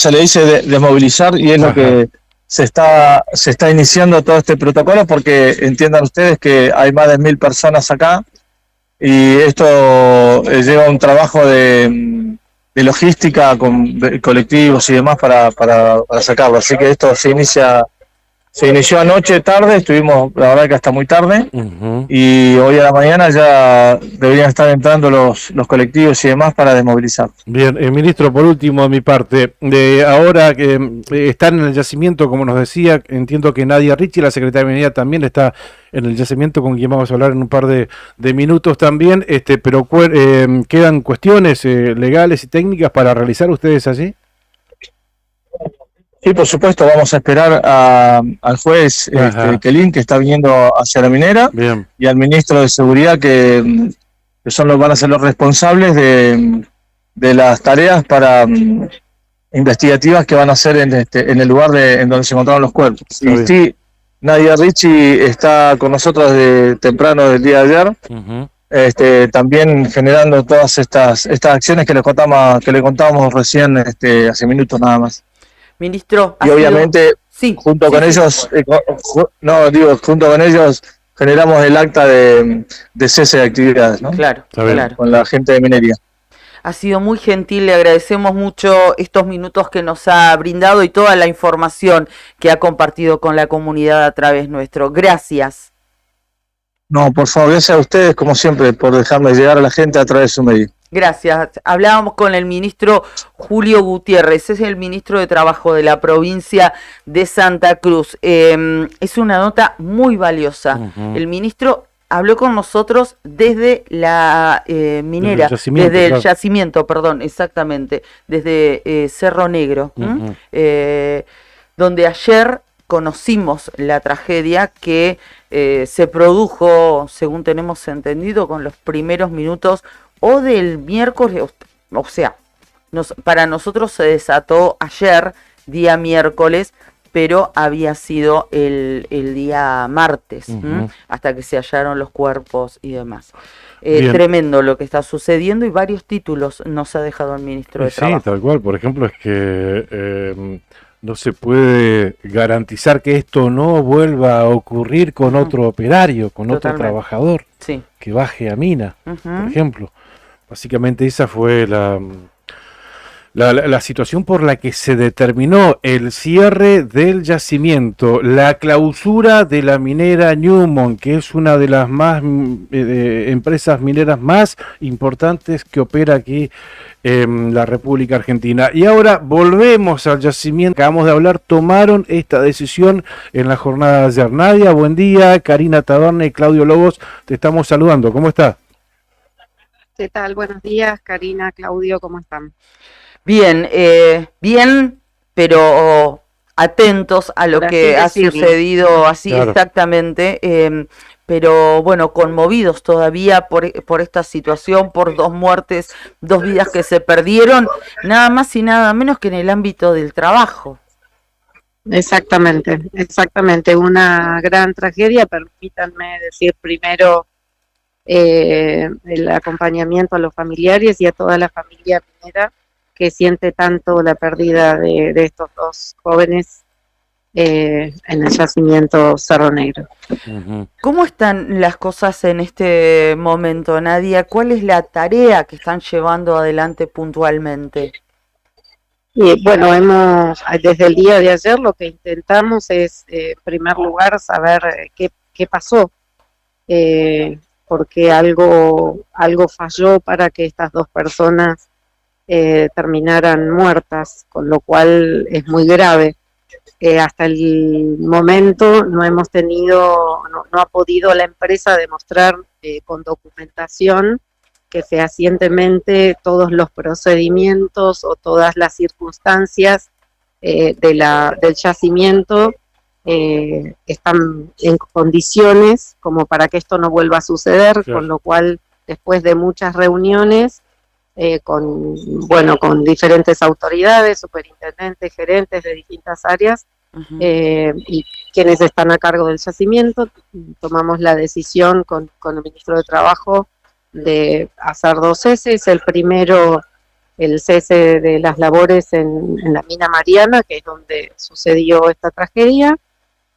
desmovilizar, y es Ajá. lo que se está iniciando todo este protocolo, porque entiendan ustedes que hay más de 1000 personas acá, y esto lleva un trabajo de logística con colectivos y demás para sacarlo. Así que esto se inicia Se inició anoche tarde, estuvimos la verdad que hasta muy tarde, Ujú. y hoy a la mañana ya deberían estar entrando los colectivos y demás para desmovilizar. Bien, ministro, por último de mi parte, ahora que están en el yacimiento, como nos decía, entiendo que Nadia Ricci, la secretaria de Minería, también está en el yacimiento, con quien vamos a hablar en un par de minutos también, pero ¿quedan cuestiones legales y técnicas para realizar ustedes allí? Sí, por supuesto, vamos a esperar al juez Ajá. Kelin, que está viniendo hacia la minera, Bien, y al ministro de Seguridad, que van a ser los responsables de las tareas investigativas que van a hacer en el lugar en donde se encontraron los cuerpos. Está Y bien. sí, Nadia Ricci está con nosotros desde temprano del día de ayer, Ujú. también generando todas estas acciones que le contábamos recién hace minutos nada más. Ministro, Y obviamente Sí, junto sí, con sí. ellos, junto con ellos generamos el acta de cese de actividades, ¿no? Claro, Está bien. claro. Con la gente de minería. Ha sido muy gentil, le agradecemos mucho estos minutos que nos ha brindado y toda la información que ha compartido con la comunidad a través nuestro. Gracias. No, por favor, gracias a ustedes, como siempre, por dejarme llegar a la gente a través de su medio. Gracias. Hablábamos con el ministro Julio Gutiérrez, es el ministro de Trabajo de la provincia de Santa Cruz. Es una nota muy valiosa. Ujú. El ministro habló con nosotros desde la minera, Desde el yacimiento, desde el claro. yacimiento, perdón, exactamente, desde Cerro Negro, Ujú. donde ayer conocimos la tragedia que se produjo, según tenemos entendido, con los primeros minutos o del miércoles, o sea, para nosotros se desató ayer, día miércoles, pero había sido el día martes, Ujú. hasta que se hallaron los cuerpos y demás. Bien. Tremendo lo que está sucediendo, y varios títulos nos ha dejado el ministro de Sí, Trabajo. tal cual. Por ejemplo, es que no se puede garantizar que esto no vuelva a ocurrir con Ujú. otro operario, con otro Totalmente. trabajador Sí. que baje a mina, Ujú. por ejemplo. Básicamente esa fue la situación por la que se determinó el cierre del yacimiento, la clausura de la minera Newmont, que es una de las empresas mineras más importantes que opera aquí en la República Argentina. Y ahora volvemos al yacimiento. Acabamos de hablar, tomaron esta decisión en la jornada de ayer. Nadia, buen día. Karina Taberna y Claudio Lobos, te estamos saludando. ¿Cómo estás? ¿Qué tal? Buenos días, Karina, Claudio, ¿cómo están? Bien, bien, pero atentos a lo Por así que ha decirlo. sucedido, así Claro. exactamente, pero bueno, conmovidos todavía por esta situación, por 2 muertes, 2 vidas que se perdieron, nada más y nada menos que en el ámbito del trabajo. Exactamente, exactamente, una gran tragedia. Permítanme decir primero el acompañamiento a los familiares y a toda la familia minera que siente tanto la pérdida de estos 2 jóvenes en el yacimiento Cerro Negro. Ujú. ¿Cómo están las cosas en este momento, Nadia? ¿Cuál es la tarea que están llevando adelante puntualmente? Y bueno, desde el día de ayer lo que intentamos es, en primer lugar, saber qué pasó, porque algo falló para que estas 2 personas terminaran muertas, con lo cual es muy grave. Hasta el momento no ha podido la empresa demostrar con documentación que fehacientemente todos los procedimientos o todas las circunstancias del yacimiento están en condiciones como para que esto no vuelva a suceder, Claro. con lo cual después de muchas reuniones con diferentes autoridades, superintendentes, gerentes de distintas áreas, Ujú. y quienes están a cargo del yacimiento, tomamos la decisión con el ministro de Trabajo de hacer 2 ceses. El primero, el cese de las labores en la mina Mariana, que es donde sucedió esta tragedia,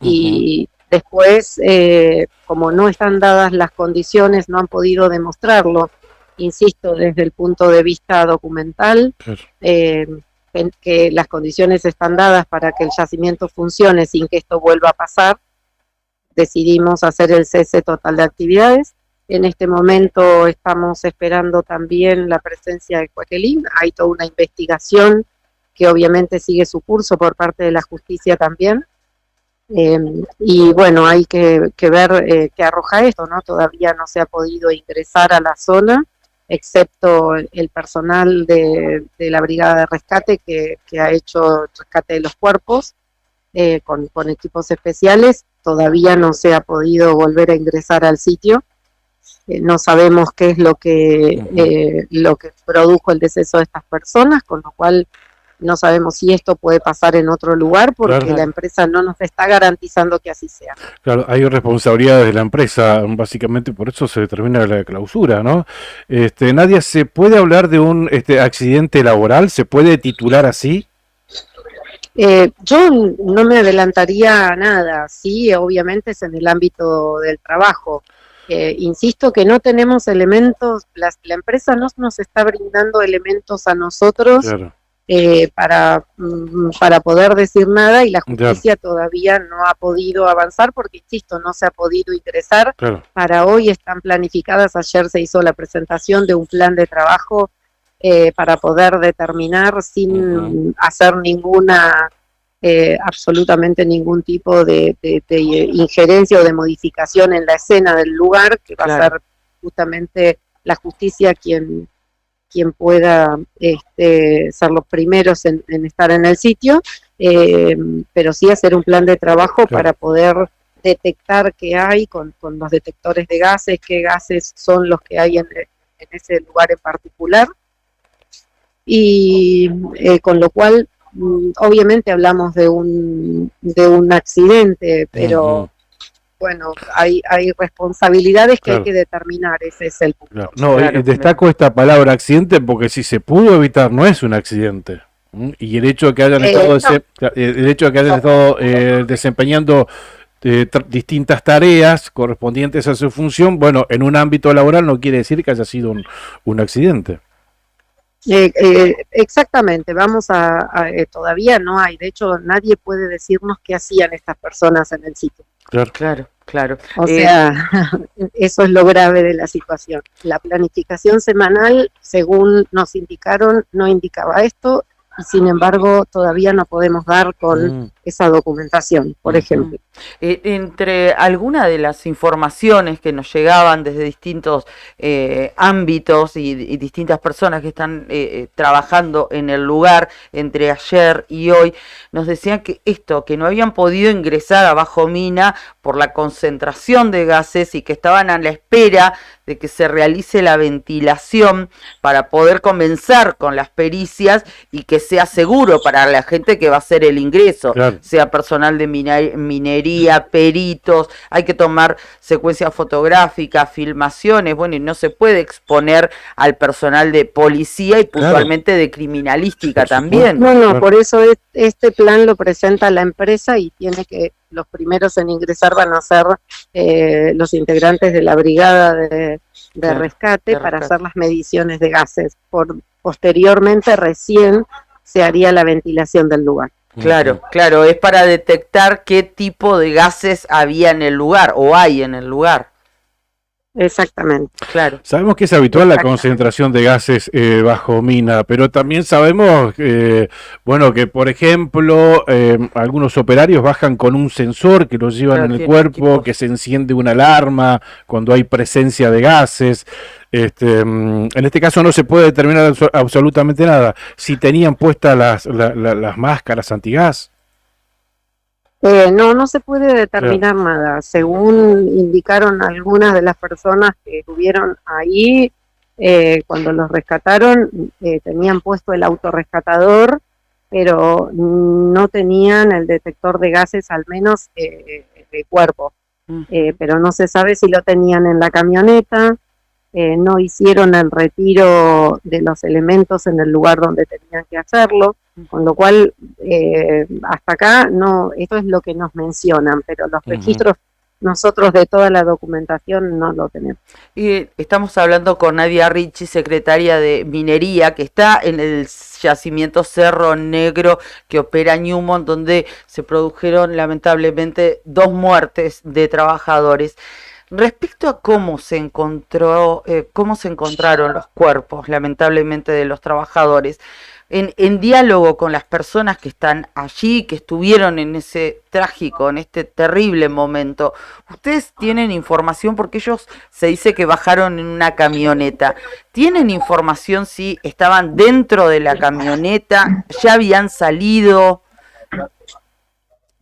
y después, como no están dadas las condiciones, no han podido demostrarlo, insisto, desde el punto de vista documental, Claro. que las condiciones están dadas para que el yacimiento funcione sin que esto vuelva a pasar, decidimos hacer el cese total de actividades. En este momento estamos esperando también la presencia de Coaquelin. Hay toda una investigación que obviamente sigue su curso por parte de la justicia también. Y bueno, hay que ver qué arroja esto, ¿no? Todavía no se ha podido ingresar a la zona, excepto el personal de la brigada de rescate que ha hecho el rescate de los cuerpos con equipos especiales. Todavía no se ha podido volver a ingresar al sitio. No sabemos qué es lo que produjo el deceso de estas personas, con lo cual no sabemos si esto puede pasar en otro lugar, porque Claro. la empresa no nos está garantizando que así sea. Claro, hay responsabilidades de la empresa, básicamente por eso se determina la clausura, ¿no? Nadia, ¿se puede hablar de un accidente laboral? ¿Se puede titular así? Yo no me adelantaría a nada, sí, obviamente es en el ámbito del trabajo. Insisto que no tenemos elementos, la empresa no nos está brindando elementos a nosotros Claro. para poder decir nada, y la justicia todavía no ha podido avanzar porque, insisto, no se ha podido ingresar. Claro. Para hoy están planificadas, ayer se hizo la presentación de un plan de trabajo para poder determinar sin hacer absolutamente ningún tipo de injerencia o de modificación en la escena del lugar, que va a ser justamente la justicia quien pueda ser los primeros en estar en el sitio, pero sí hacer un plan de trabajo para poder detectar qué hay con los detectores de gases, qué gases son los que hay en ese lugar en particular, y con lo cual obviamente hablamos de un accidente, pero bueno, hay responsabilidades que hay que determinar, ese es el punto. Claro. No, destaco esta palabra accidente porque si se pudo evitar no es un accidente. Y el hecho de que hayan estado, desempeñando distintas tareas correspondientes a su función, bueno, en un ámbito laboral no quiere decir que haya sido un accidente. Exactamente, todavía no hay, de hecho nadie puede decirnos qué hacían estas personas en el sitio. Claro. O sea, eso es lo grave de la situación. La planificación semanal, según nos indicaron, no indicaba esto, y sin embargo todavía no podemos dar con esa documentación, por ejemplo. Entre algunas de las informaciones que nos llegaban desde distintos ámbitos y distintas personas que están trabajando en el lugar entre ayer y hoy, nos decían que no habían podido ingresar a Bajo Mina por la concentración de gases y que estaban a la espera de que se realice la ventilación para poder comenzar con las pericias y que sea seguro para la gente que va a hacer el ingreso, sea personal de minería, peritos, hay que tomar secuencias fotográficas, filmaciones, bueno, y no se puede exponer al personal de policía y puntualmente de criminalística también. No, por eso este plan lo presenta la empresa y tiene que, los primeros en ingresar van a ser los integrantes de la brigada de rescate para hacer las mediciones de gases. Posteriormente recién se haría la ventilación del lugar. Claro, es para detectar qué tipo de gases había en el lugar o hay en el lugar. Exactamente. Claro. Sabemos que es habitual la concentración de gases bajo mina, pero también sabemos que por ejemplo, algunos operarios bajan con un sensor que lo llevan en el cuerpo, que se enciende una alarma cuando hay presencia de gases. En este caso no se puede determinar absolutamente nada. Si tenían puestas las máscaras antigas. No se puede determinar nada. Según indicaron algunas de las personas que estuvieron ahí cuando los rescataron, tenían puesto el autorrescatador, pero no tenían el detector de gases, al menos de cuerpo. Pero no se sabe si lo tenían en la camioneta. No hicieron el retiro de los elementos en el lugar donde tenían que hacerlo, con lo cual hasta acá no, esto es lo que nos mencionan, pero los registros nosotros de toda la documentación no lo tenemos. Y estamos hablando con Nadia Ricci, secretaria de Minería, que está en el yacimiento Cerro Negro que opera Newmont, donde se produjeron lamentablemente 2 muertes de trabajadores. Respecto a cómo se encontraron los cuerpos, lamentablemente, de los trabajadores, en diálogo con las personas que están allí, que estuvieron en ese trágico, en este terrible momento, ¿ustedes tienen información? Porque ellos se dice que bajaron en una camioneta. ¿Tienen información si estaban dentro de la camioneta? ¿Ya habían salido?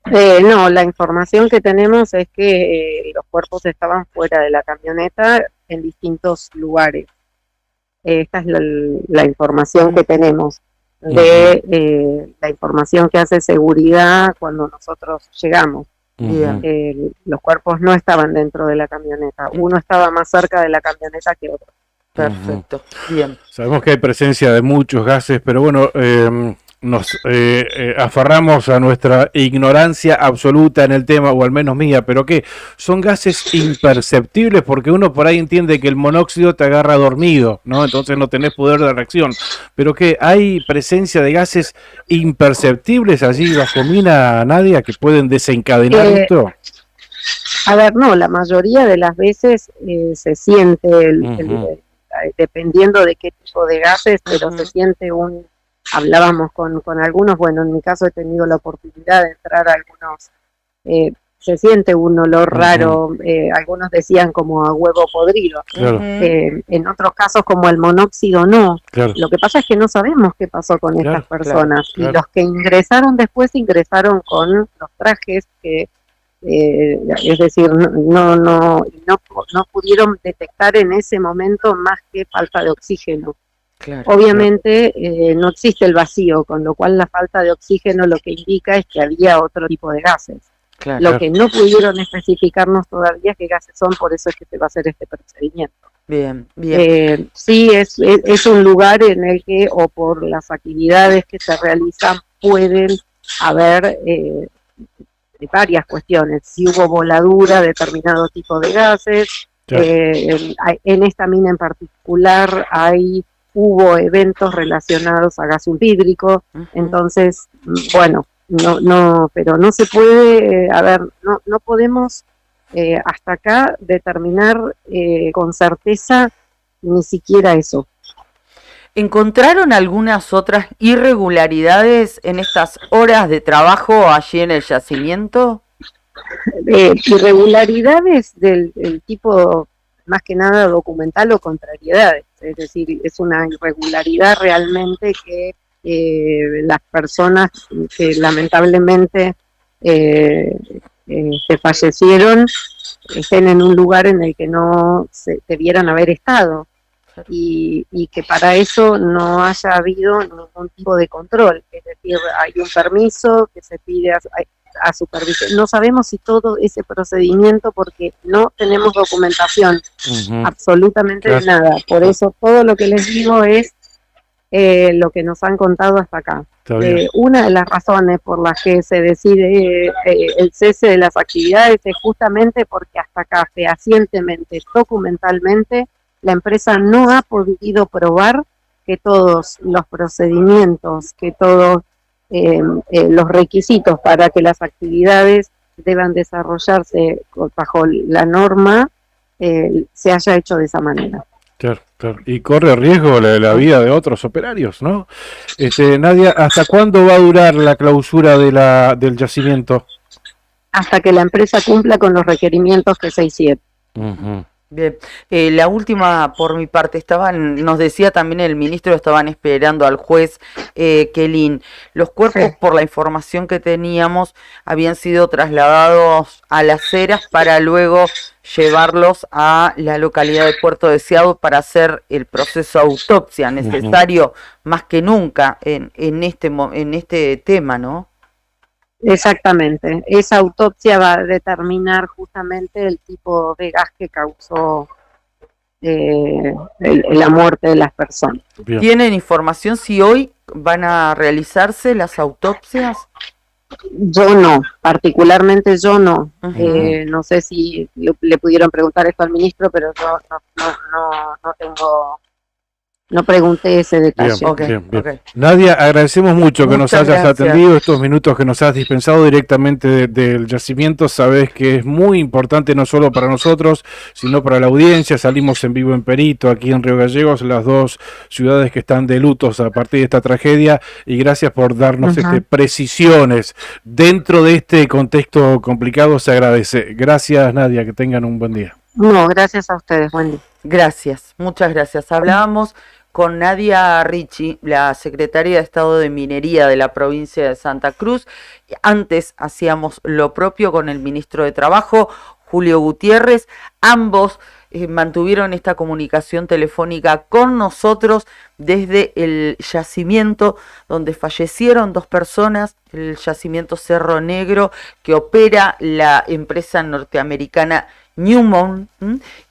No, la información que tenemos es que los cuerpos estaban fuera de la camioneta en distintos lugares. Esta es la información que tenemos de la información que hace seguridad cuando nosotros llegamos. Los cuerpos no estaban dentro de la camioneta, uno estaba más cerca de la camioneta que otro. Perfecto, bien. Sabemos que hay presencia de muchos gases, pero bueno, nos aferramos a nuestra ignorancia absoluta en el tema, o al menos mía, pero que son gases imperceptibles, porque uno por ahí entiende que el monóxido te agarra dormido, ¿no? Entonces no tenés poder de reacción, pero que hay presencia de gases imperceptibles allí bajo mina, Nadia, que pueden desencadenar esto. A ver, no, la mayoría de las veces se siente, dependiendo de qué tipo de gases, pero se siente hablábamos con algunos, bueno, en mi caso he tenido la oportunidad de entrar a algunos, se siente un olor raro, algunos decían como a huevo podrido, Claro. En otros casos como el monóxido no. Claro. Lo que pasa es que no sabemos qué pasó con estas personas, claro. y los que ingresaron después ingresaron con los trajes que es decir, no pudieron detectar en ese momento más que falta de oxígeno. Claro. Obviamente no existe el vacío, con lo cual la falta de oxígeno lo que indica es que había otro tipo de gases. Claro. Lo que no pudieron especificarnos todavía es qué gases son, por eso es que se va a hacer este procedimiento. Bien, bien. Sí, es un lugar en el que, o por las actividades que se realizan, pueden haber varias cuestiones. Si hubo voladura de determinado tipo de gases, en esta mina en particular hubo eventos relacionados a gas sulfídrico, entonces, bueno, pero no se puede, no podemos hasta acá determinar con certeza ni siquiera eso. ¿Encontraron algunas otras irregularidades en estas horas de trabajo allí en el yacimiento? Irregularidades del tipo, más que nada documental, o contrariedades. Es decir, es una irregularidad realmente que las personas que lamentablemente se fallecieron estén en un lugar en el que no se debieran haber estado. Y que para eso no haya habido ningún tipo de control, es decir, hay un permiso que se pide a supervisión. No sabemos si todo ese procedimiento, porque no tenemos documentación, absolutamente de nada. Por eso todo lo que les digo es lo que nos han contado hasta acá. Una de las razones por las que se decide el cese de las actividades es justamente porque hasta acá, fehacientemente, documentalmente, la empresa no ha podido probar que todos los procedimientos, que todos los requisitos para que las actividades deban desarrollarse bajo la norma se haya hecho de esa manera. Claro. Y corre riesgo la vida de otros operarios, ¿no? Nadia, ¿hasta cuándo va a durar la clausura del yacimiento? Hasta que la empresa cumpla con los requerimientos que se hicieron. Bien, la última por mi parte, nos decía también el ministro, estaban esperando al juez Quelín. Los cuerpos, por la información que teníamos, habían sido trasladados a Las Heras para luego llevarlos a la localidad de Puerto Deseado para hacer el proceso de autopsia necesario más que nunca en este tema, ¿no? Exactamente, esa autopsia va a determinar justamente el tipo de gas que causó la muerte de las personas. Bien. ¿Tienen información si hoy van a realizarse las autopsias? Yo no, particularmente yo no. Ujú. No sé si le pudieron preguntar esto al ministro, pero yo no tengo, no pregunté ese Bien, detalle. Ok, bien, bien. ok. Nadia, agradecemos mucho que nos Muchas hayas gracias. atendido estos minutos que nos has dispensado directamente del yacimiento. Sabes que es muy importante no solo para nosotros, sino para la audiencia. Salimos en vivo en Perito, aquí en Río Gallegos, las dos ciudades que están de lutos a partir de esta tragedia. Y gracias por darnos precisiones. Dentro de este contexto complicado se agradece. Gracias, Nadia, que tengan un buen día. No, gracias a ustedes, buen día. Gracias, muchas gracias. Hablábamos con Nadia Ricci, la secretaria de Estado de Minería de la provincia de Santa Cruz. Antes hacíamos lo propio con el ministro de Trabajo, Julio Gutiérrez. Ambos mantuvieron esta comunicación telefónica con nosotros desde el yacimiento donde fallecieron 2 personas, el yacimiento Cerro Negro, que opera la empresa norteamericana Newmont,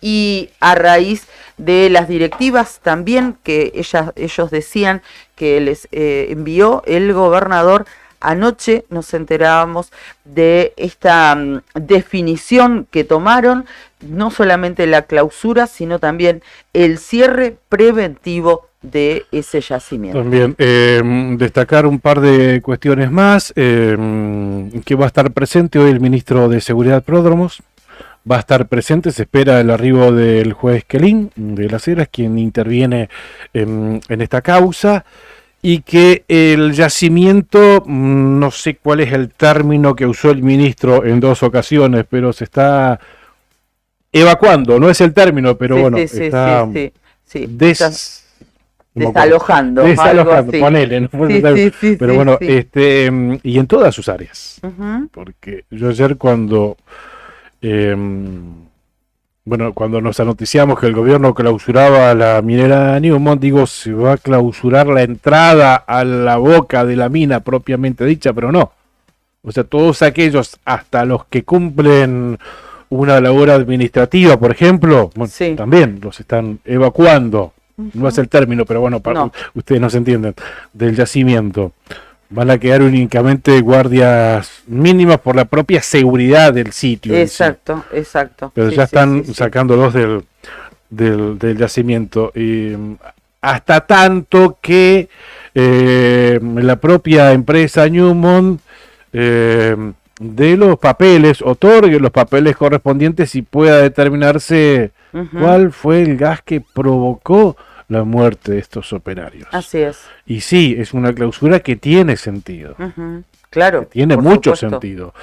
y a raíz de las directivas también que ellos decían que les envió el gobernador. Anoche nos enterábamos de esta definición que tomaron, no solamente la clausura, sino también el cierre preventivo de ese yacimiento. También destacar un par de cuestiones más, que va a estar presente hoy el ministro de Seguridad Pródromos. Va a estar presente, se espera el arribo del juez Quelín de Las Heras, quien interviene en esta causa, y que el yacimiento, no sé cuál es el término que usó el ministro en 2 ocasiones, pero se está evacuando, no es el término, pero Sí, bueno, sí, sí, está desalojando, desalojando, algo así. ponele, no puedo Sí, saber, sí, sí, pero sí, bueno, sí. y en todas sus áreas, Ujú. porque yo ayer cuando cuando nos anoticiamos que el gobierno clausuraba la minera Newmont, digo, se va a clausurar la entrada a la boca de la mina propiamente dicha, pero no. O sea, todos aquellos, hasta los que cumplen una labor administrativa, por ejemplo, bueno, Sí. también los están evacuando. No es el término, pero bueno, para No. ustedes no se entienden, del yacimiento. Van a quedar únicamente guardias mínimas por la propia seguridad del sitio. en sí. Exacto, exacto. Pero Sí, ya sí, están sí, sí. sacándolos del yacimiento. Y hasta tanto que la propia empresa Newmont de los papeles, otorgue los papeles correspondientes y pueda determinarse Ujú. cuál fue el gas que provocó la muerte de estos operarios. Así es. Y sí, es una clausura que tiene sentido. Ujú. Claro. Tiene por mucho supuesto. sentido.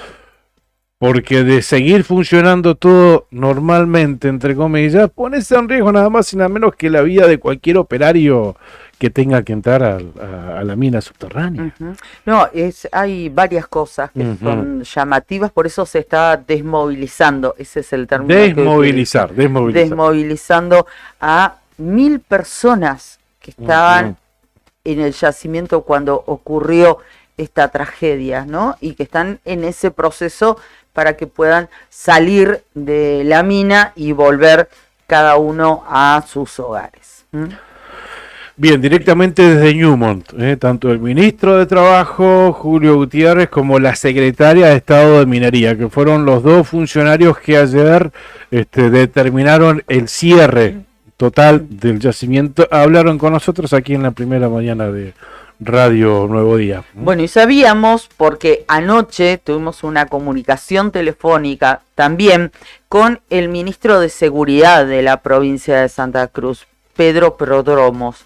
Porque de seguir funcionando todo normalmente, entre comillas, pones en riesgo nada más y nada menos que la vida de cualquier operario que tenga que entrar a la mina subterránea. Ujú. No, hay varias cosas que Ujú. son llamativas, por eso se está desmovilizando, ese es el término que Desmovilizar. desmovilizando a 1000 personas que estaban en el yacimiento cuando ocurrió esta tragedia, ¿no? Y que están en ese proceso para que puedan salir de la mina y volver cada uno a sus hogares. Bien, directamente desde Newmont, tanto el ministro de Trabajo, Julio Gutiérrez, como la secretaria de Estado de Minería, que fueron los 2 funcionarios que ayer determinaron el cierre total del yacimiento, hablaron con nosotros aquí en la primera mañana de Radio Nuevo Día. Bueno, y sabíamos, porque anoche tuvimos una comunicación telefónica también con el ministro de Seguridad de la provincia de Santa Cruz, Pedro Prodromos.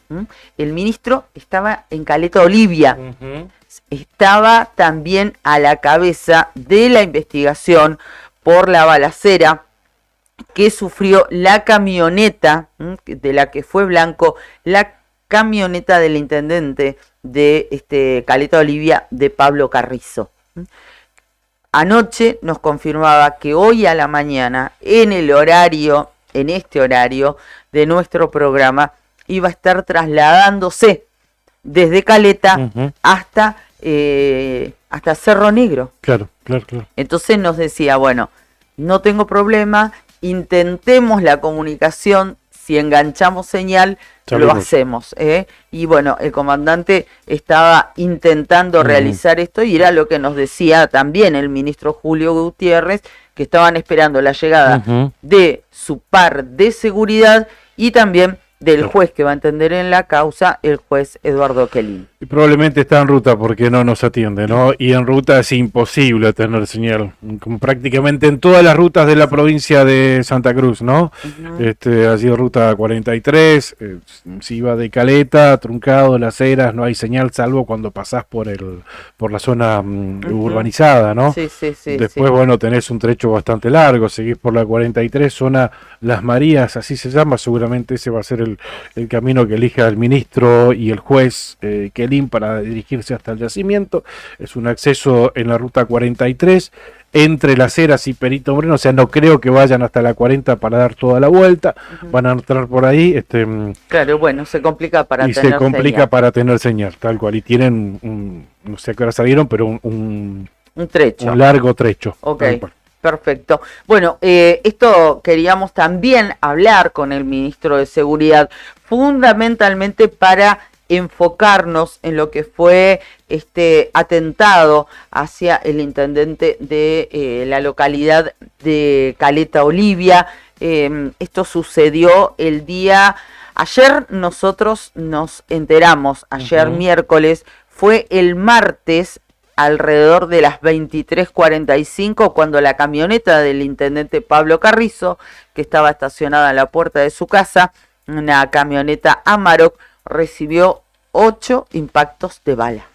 El ministro estaba en Caleta Olivia, estaba también a la cabeza de la investigación por la balacera que sufrió la camioneta de la que fue blanco, la camioneta del intendente de Caleta Olivia, de Pablo Carrizo. Anoche nos confirmaba que hoy a la mañana, en este horario de nuestro programa, iba a estar trasladándose desde Caleta hasta Cerro Negro. Claro. Entonces nos decía, bueno, no tengo problema, intentemos la comunicación si enganchamos señal, lo Salimos. hacemos. Y bueno, el comandante estaba intentando realizar esto y era lo que nos decía también el ministro Julio Gutiérrez, que estaban esperando la llegada de su par de seguridad y también del juez que va a entender en la causa, el juez Eduardo Quelín. Y probablemente está en ruta porque no nos atiende, ¿no? Y en ruta es imposible tener señal, como prácticamente en todas las rutas de la provincia de Santa Cruz, ¿no? Ha sido ruta 43, si iba de Caleta, Truncado, Las Heras, no hay señal salvo cuando pasás por la zona urbanizada, ¿no? Sí. Después, bueno, tenés un trecho bastante largo, seguís por la 43, zona Las Marías, así se llama, seguramente ese va a ser el camino que elija el ministro y el juez Quelín para dirigirse hasta el yacimiento. Es un acceso en la ruta 43 entre Las Heras y Perito Moreno, o sea, no creo que vayan hasta la 40 para dar toda la vuelta, van a entrar por ahí. Claro, bueno, se complica para y tener se complica señal. para tener señal, tal cual, y tienen no sé a qué hora salieron, pero un trecho. Un largo trecho. Ok. Tal cual. Perfecto. Bueno, esto queríamos también hablar con el ministro de Seguridad, fundamentalmente para enfocarnos en lo que fue este atentado hacia el intendente de la localidad de Caleta Olivia. Esto sucedió el día... Ayer nosotros nos enteramos, ayer miércoles, fue el martes alrededor de las 23:45 cuando la camioneta del intendente Pablo Carrizo, que estaba estacionada en la puerta de su casa, una camioneta Amarok, recibió 8 impactos de bala.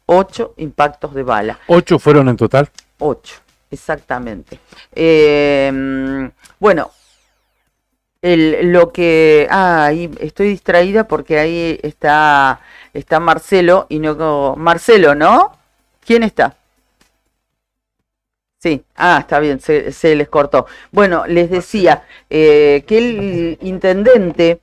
8 impactos de bala. 8 fueron en total. 8, exactamente. Bueno, lo que... ahí estoy distraída porque ahí está Marcelo y no... Marcelo, ¿no? ¿Quién está? Sí, está bien, se les cortó. Bueno, les decía que el intendente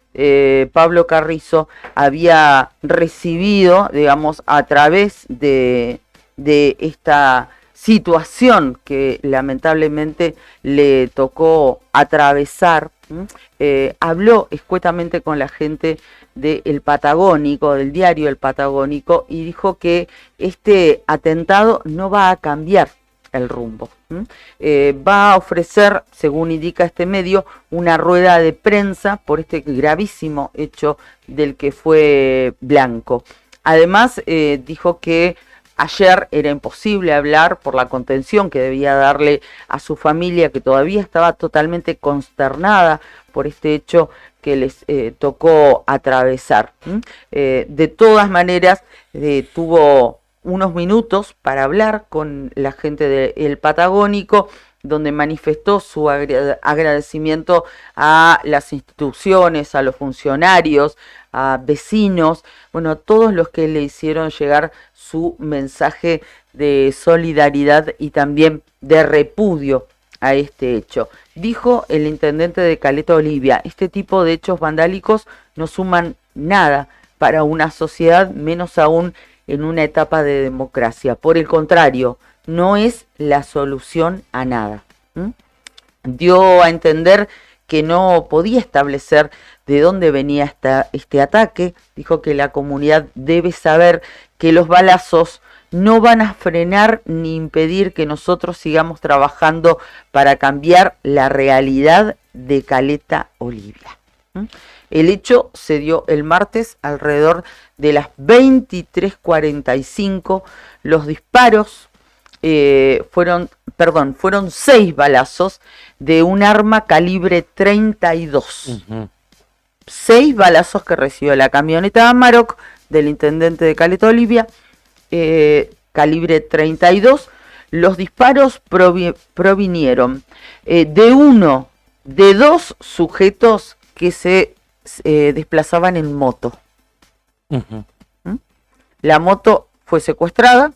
Pablo Carrizo había recibido, digamos, a través de esta situación que lamentablemente le tocó atravesar, habló escuetamente con la gente del Patagónico, del diario El Patagónico, y dijo que este atentado no va a cambiar el rumbo. Va a ofrecer, según indica este medio, una rueda de prensa por este gravísimo hecho del que fue blanco. Además, dijo que ayer era imposible hablar por la contención que debía darle a su familia, que todavía estaba totalmente consternada por este hecho que les tocó atravesar. De todas maneras, tuvo unos minutos para hablar con la gente del Patagónico, donde manifestó su agradecimiento a las instituciones, a los funcionarios, a vecinos, bueno, a todos los que le hicieron llegar su mensaje de solidaridad y también de repudio a este hecho. Dijo el intendente de Caleta Olivia, este tipo de hechos vandálicos no suman nada para una sociedad, menos aún en una etapa de democracia. Por el contrario, no es la solución a nada. Dio a entender que no podía establecer de dónde venía este ataque. Dijo que la comunidad debe saber que los balazos no van a frenar ni impedir que nosotros sigamos trabajando para cambiar la realidad de Caleta Olivia. El hecho se dio el martes alrededor de las 23:45. Los disparos fueron 6 balazos de un arma calibre 32. 6 balazos que recibió la camioneta Amarok del intendente de Caleta Olivia, calibre 32. Los disparos provinieron de 2 sujetos que se desplazaban en moto. La moto fue secuestrada.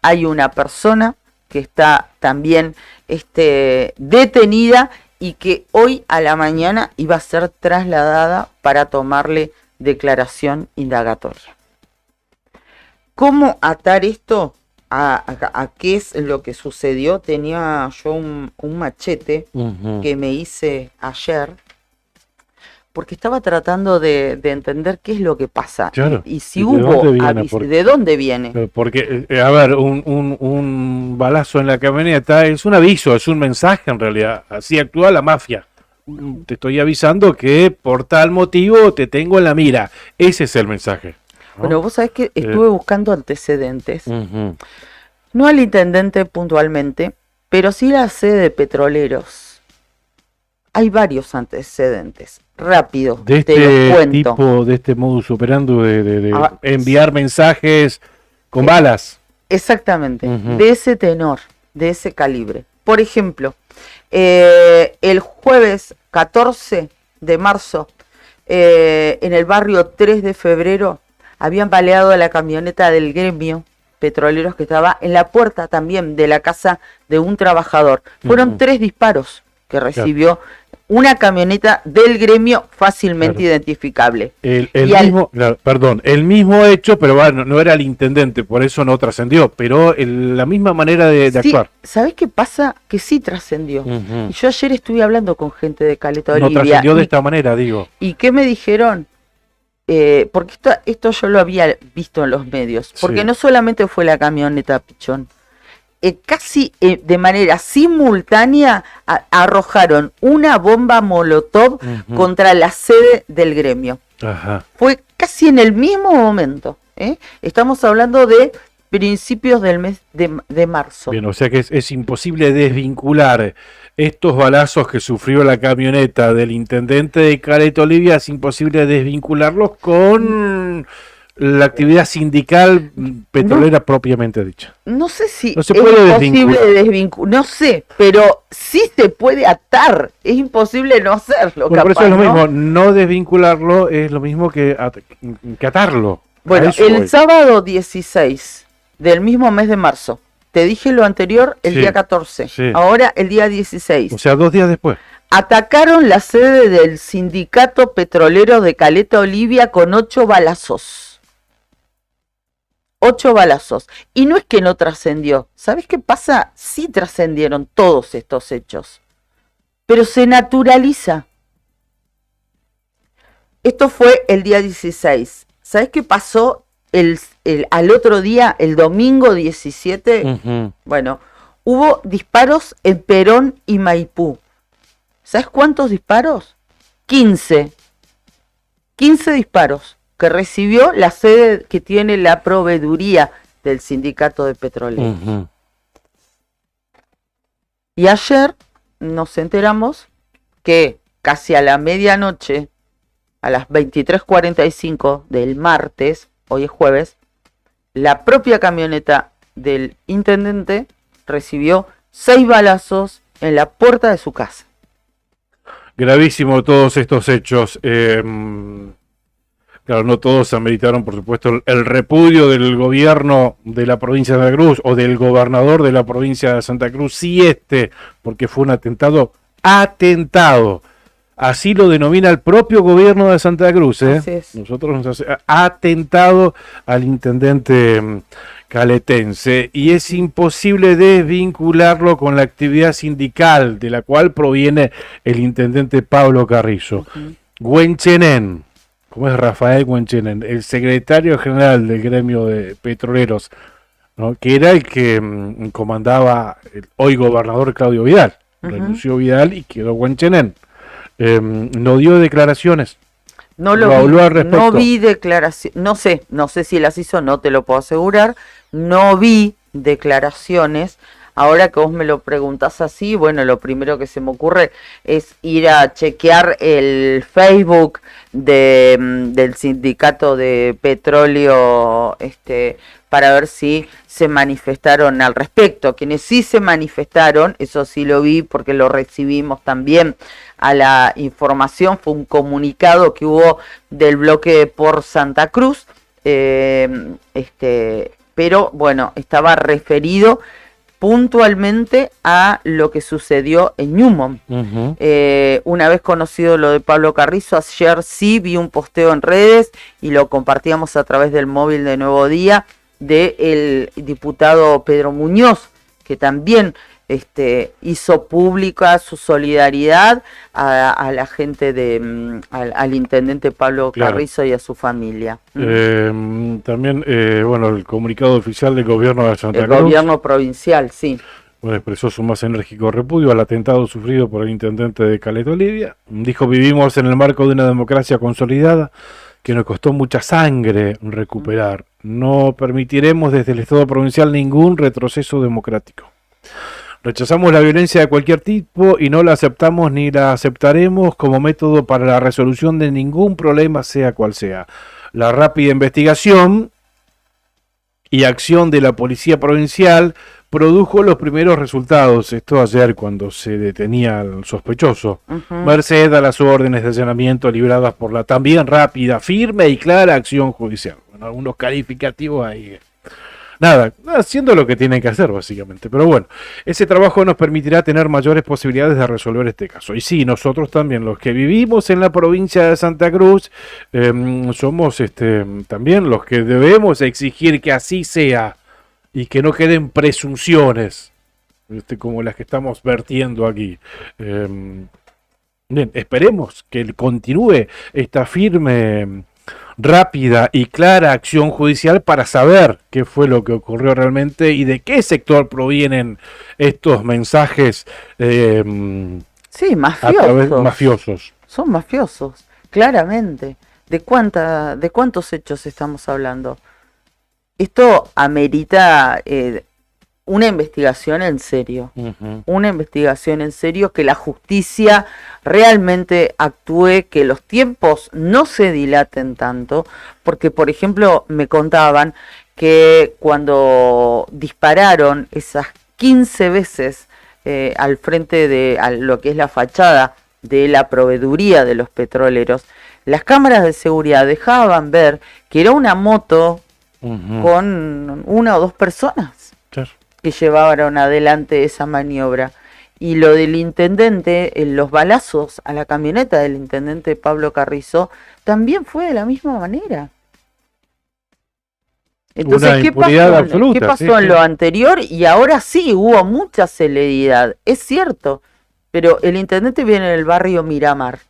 Hay una persona que está también detenida y que hoy a la mañana iba a ser trasladada para tomarle declaración indagatoria. ¿Cómo atar esto a qué es lo que sucedió? Tenía yo un machete que me hice ayer porque estaba tratando de entender qué es lo que pasa. Claro. Y si ¿Y de hubo dónde viene? aviso, ¿de dónde viene? Porque, a ver, un balazo en la camioneta es un aviso, es un mensaje en realidad. Así actúa la mafia. Te estoy avisando que por tal motivo te tengo en la mira. Ese es el mensaje, ¿no? Bueno, vos sabés que estuve buscando antecedentes. Ujú. No al intendente puntualmente, pero sí la sede de Petroleros. Hay varios antecedentes. Rápido, De te los este cuento. tipo, de este modus operandi de Ah, enviar mensajes con balas. Exactamente, Ujú. de ese tenor, de ese calibre. Por ejemplo, el jueves 14 de marzo, en el barrio 3 de febrero, habían baleado a la camioneta del gremio Petroleros que estaba en la puerta también de la casa de un trabajador. Fueron 3 disparos que recibió una camioneta del gremio fácilmente Claro. identificable. El Y al- mismo, perdón, el mismo hecho, pero bueno, no era el intendente, por eso no trascendió, pero la misma manera de Sí, actuar. ¿sabés qué pasa? Que sí trascendió. Ujú. Y yo ayer estuve hablando con gente de Caleta No Olivia. trascendió de y- esta manera, digo. ¿Y qué me dijeron? Porque esto yo lo había visto en los medios. Porque Sí. no solamente fue la camioneta Pichón. Casi de manera simultánea arrojaron una bomba molotov Ujú. contra la sede del gremio. Ajá. Fue casi en el mismo momento. Estamos hablando de principios del mes de marzo. Bien, o sea que es imposible desvincular estos balazos que sufrió la camioneta del intendente de Caleta Olivia, es imposible desvincularlos con la actividad sindical petrolera propiamente dicha. No sé si No se es puede imposible desvincular, no sé, pero sí se puede atar. Es imposible no hacerlo. Bueno, por eso capaz, es lo ¿no? mismo, no desvincularlo es lo mismo que atarlo. A Bueno, eso el voy. sábado 16 del mismo mes de marzo, te dije lo anterior el Sí, día 14, sí. ahora el día 16, O sea, 2 días después. atacaron la sede del sindicato petrolero de Caleta Olivia con 8 balazos. 8 balazos. Y no es que no trascendió. ¿Sabes qué pasa? Sí trascendieron todos estos hechos. Pero se naturaliza. Esto fue el día 16. ¿Sabes qué pasó al otro día, el domingo 17? Ujú. Bueno, hubo disparos en Perón y Maipú. ¿Sabes cuántos disparos? 15. 15 disparos que recibió la sede que tiene la proveeduría del sindicato de petroleros. Ujú. Y ayer nos enteramos que casi a la medianoche, a las 23:45 del martes, hoy es jueves, la propia camioneta del intendente recibió 6 balazos en la puerta de su casa. Gravísimo todos estos hechos. Claro, no todos ameritaron, por supuesto, el repudio del gobierno de la provincia de Santa Cruz o del gobernador de la provincia de Santa Cruz, sí porque fue un atentado. Así lo denomina el propio gobierno de Santa Cruz. Así es. Nosotros nos hace atentado al intendente caletense, y es imposible desvincularlo con la actividad sindical de la cual proviene el intendente Pablo Carrizo. Güenchenen, ¿cómo es Rafael Güenchenen? El secretario general del gremio de petroleros, ¿no? Que era el que comandaba el hoy gobernador Claudio Vidal. Renunció Vidal y quedó Güenchenen. No dio declaraciones. No Lo lo habló vi, al respecto. no vi declaraciones, no sé si las hizo, no te lo puedo asegurar, no vi declaraciones. Ahora que vos me lo preguntás así, bueno, lo primero que se me ocurre es ir a chequear el Facebook del sindicato de petróleo, para ver si se manifestaron al respecto. Quienes sí se manifestaron, eso sí lo vi porque lo recibimos también a la información, fue un comunicado que hubo del bloque por Santa Cruz, pero bueno, estaba referido puntualmente a lo que sucedió en Newmont. Una vez conocido lo de Pablo Carrizo, ayer sí vi un posteo en redes y lo compartíamos a través del móvil de Nuevo Día del diputado Pedro Muñoz, que también hizo pública su solidaridad a la gente al intendente Pablo Claro. Carrizo y a su familia. También, bueno, el comunicado oficial del gobierno de Santa El Cruz gobierno provincial, sí. bueno, expresó su más enérgico repudio al atentado sufrido por el intendente de Caleta Olivia. Dijo, vivimos en el marco de una democracia consolidada que nos costó mucha sangre recuperar. No permitiremos desde el Estado provincial ningún retroceso democrático. Rechazamos la violencia de cualquier tipo y no la aceptamos ni la aceptaremos como método para la resolución de ningún problema, sea cual sea. La rápida investigación y acción de la Policía Provincial produjo los primeros resultados. Esto ayer cuando se detenía al sospechoso. Merced a las órdenes de allanamiento libradas por la también rápida, firme y clara acción judicial. Bueno, algunos calificativos ahí. Nada, haciendo lo que tienen que hacer básicamente. Pero bueno, ese trabajo nos permitirá tener mayores posibilidades de resolver este caso. Y sí, nosotros también, los que vivimos en la provincia de Santa Cruz, somos también los que debemos exigir que así sea y que no queden presunciones como las que estamos vertiendo aquí. Bien, esperemos que continúe esta firme, rápida y clara acción judicial para saber qué fue lo que ocurrió realmente y de qué sector provienen estos mensajes Sí, mafiosos. Son mafiosos, claramente. ¿De cuántos hechos estamos hablando? Esto amerita una investigación en serio. Una investigación en serio, que la justicia realmente actúe, que los tiempos no se dilaten tanto, porque por ejemplo me contaban que cuando dispararon esas 15 veces al frente de lo que es la fachada de la proveeduría de los petroleros, las cámaras de seguridad dejaban ver que era una moto con una o dos personas que llevaron adelante esa maniobra. Y lo del intendente, los balazos a la camioneta del intendente Pablo Carrizo, también fue de la misma manera. Entonces, ¿qué pasó en lo anterior? Y ahora sí, hubo mucha celeridad, es cierto, pero el intendente viene del barrio Miramar.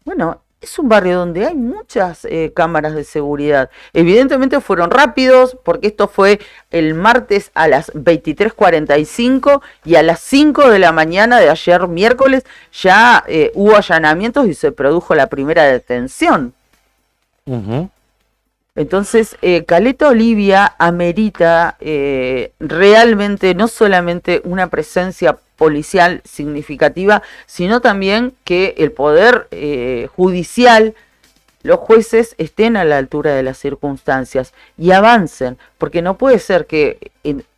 Bueno, es un barrio donde hay muchas cámaras de seguridad. Evidentemente fueron rápidos, porque esto fue el martes a las 23:45 y a las 5 de la mañana de ayer miércoles ya hubo allanamientos y se produjo la primera detención. Entonces, Caleta Olivia amerita realmente no solamente una presencia policial significativa, sino también que el poder judicial, los jueces estén a la altura de las circunstancias y avancen, porque no puede ser que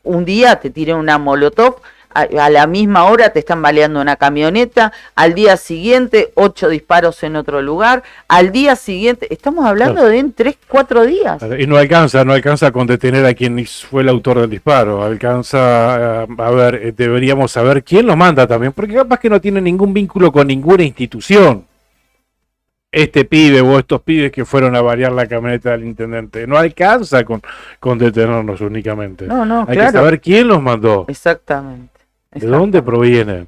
un día te tiren una molotov, a la misma hora te están baleando una camioneta, al día siguiente 8 disparos en otro lugar, al día siguiente, estamos hablando de en 3-4 días. Y no alcanza con detener a quien fue el autor del disparo, alcanza a ver, deberíamos saber quién lo manda también, porque capaz que no tiene ningún vínculo con ninguna institución. Este pibe o estos pibes que fueron a variar la camioneta del intendente, no alcanza con detenernos únicamente. No, hay que saber quién los mandó. Exactamente. ¿De dónde provienen?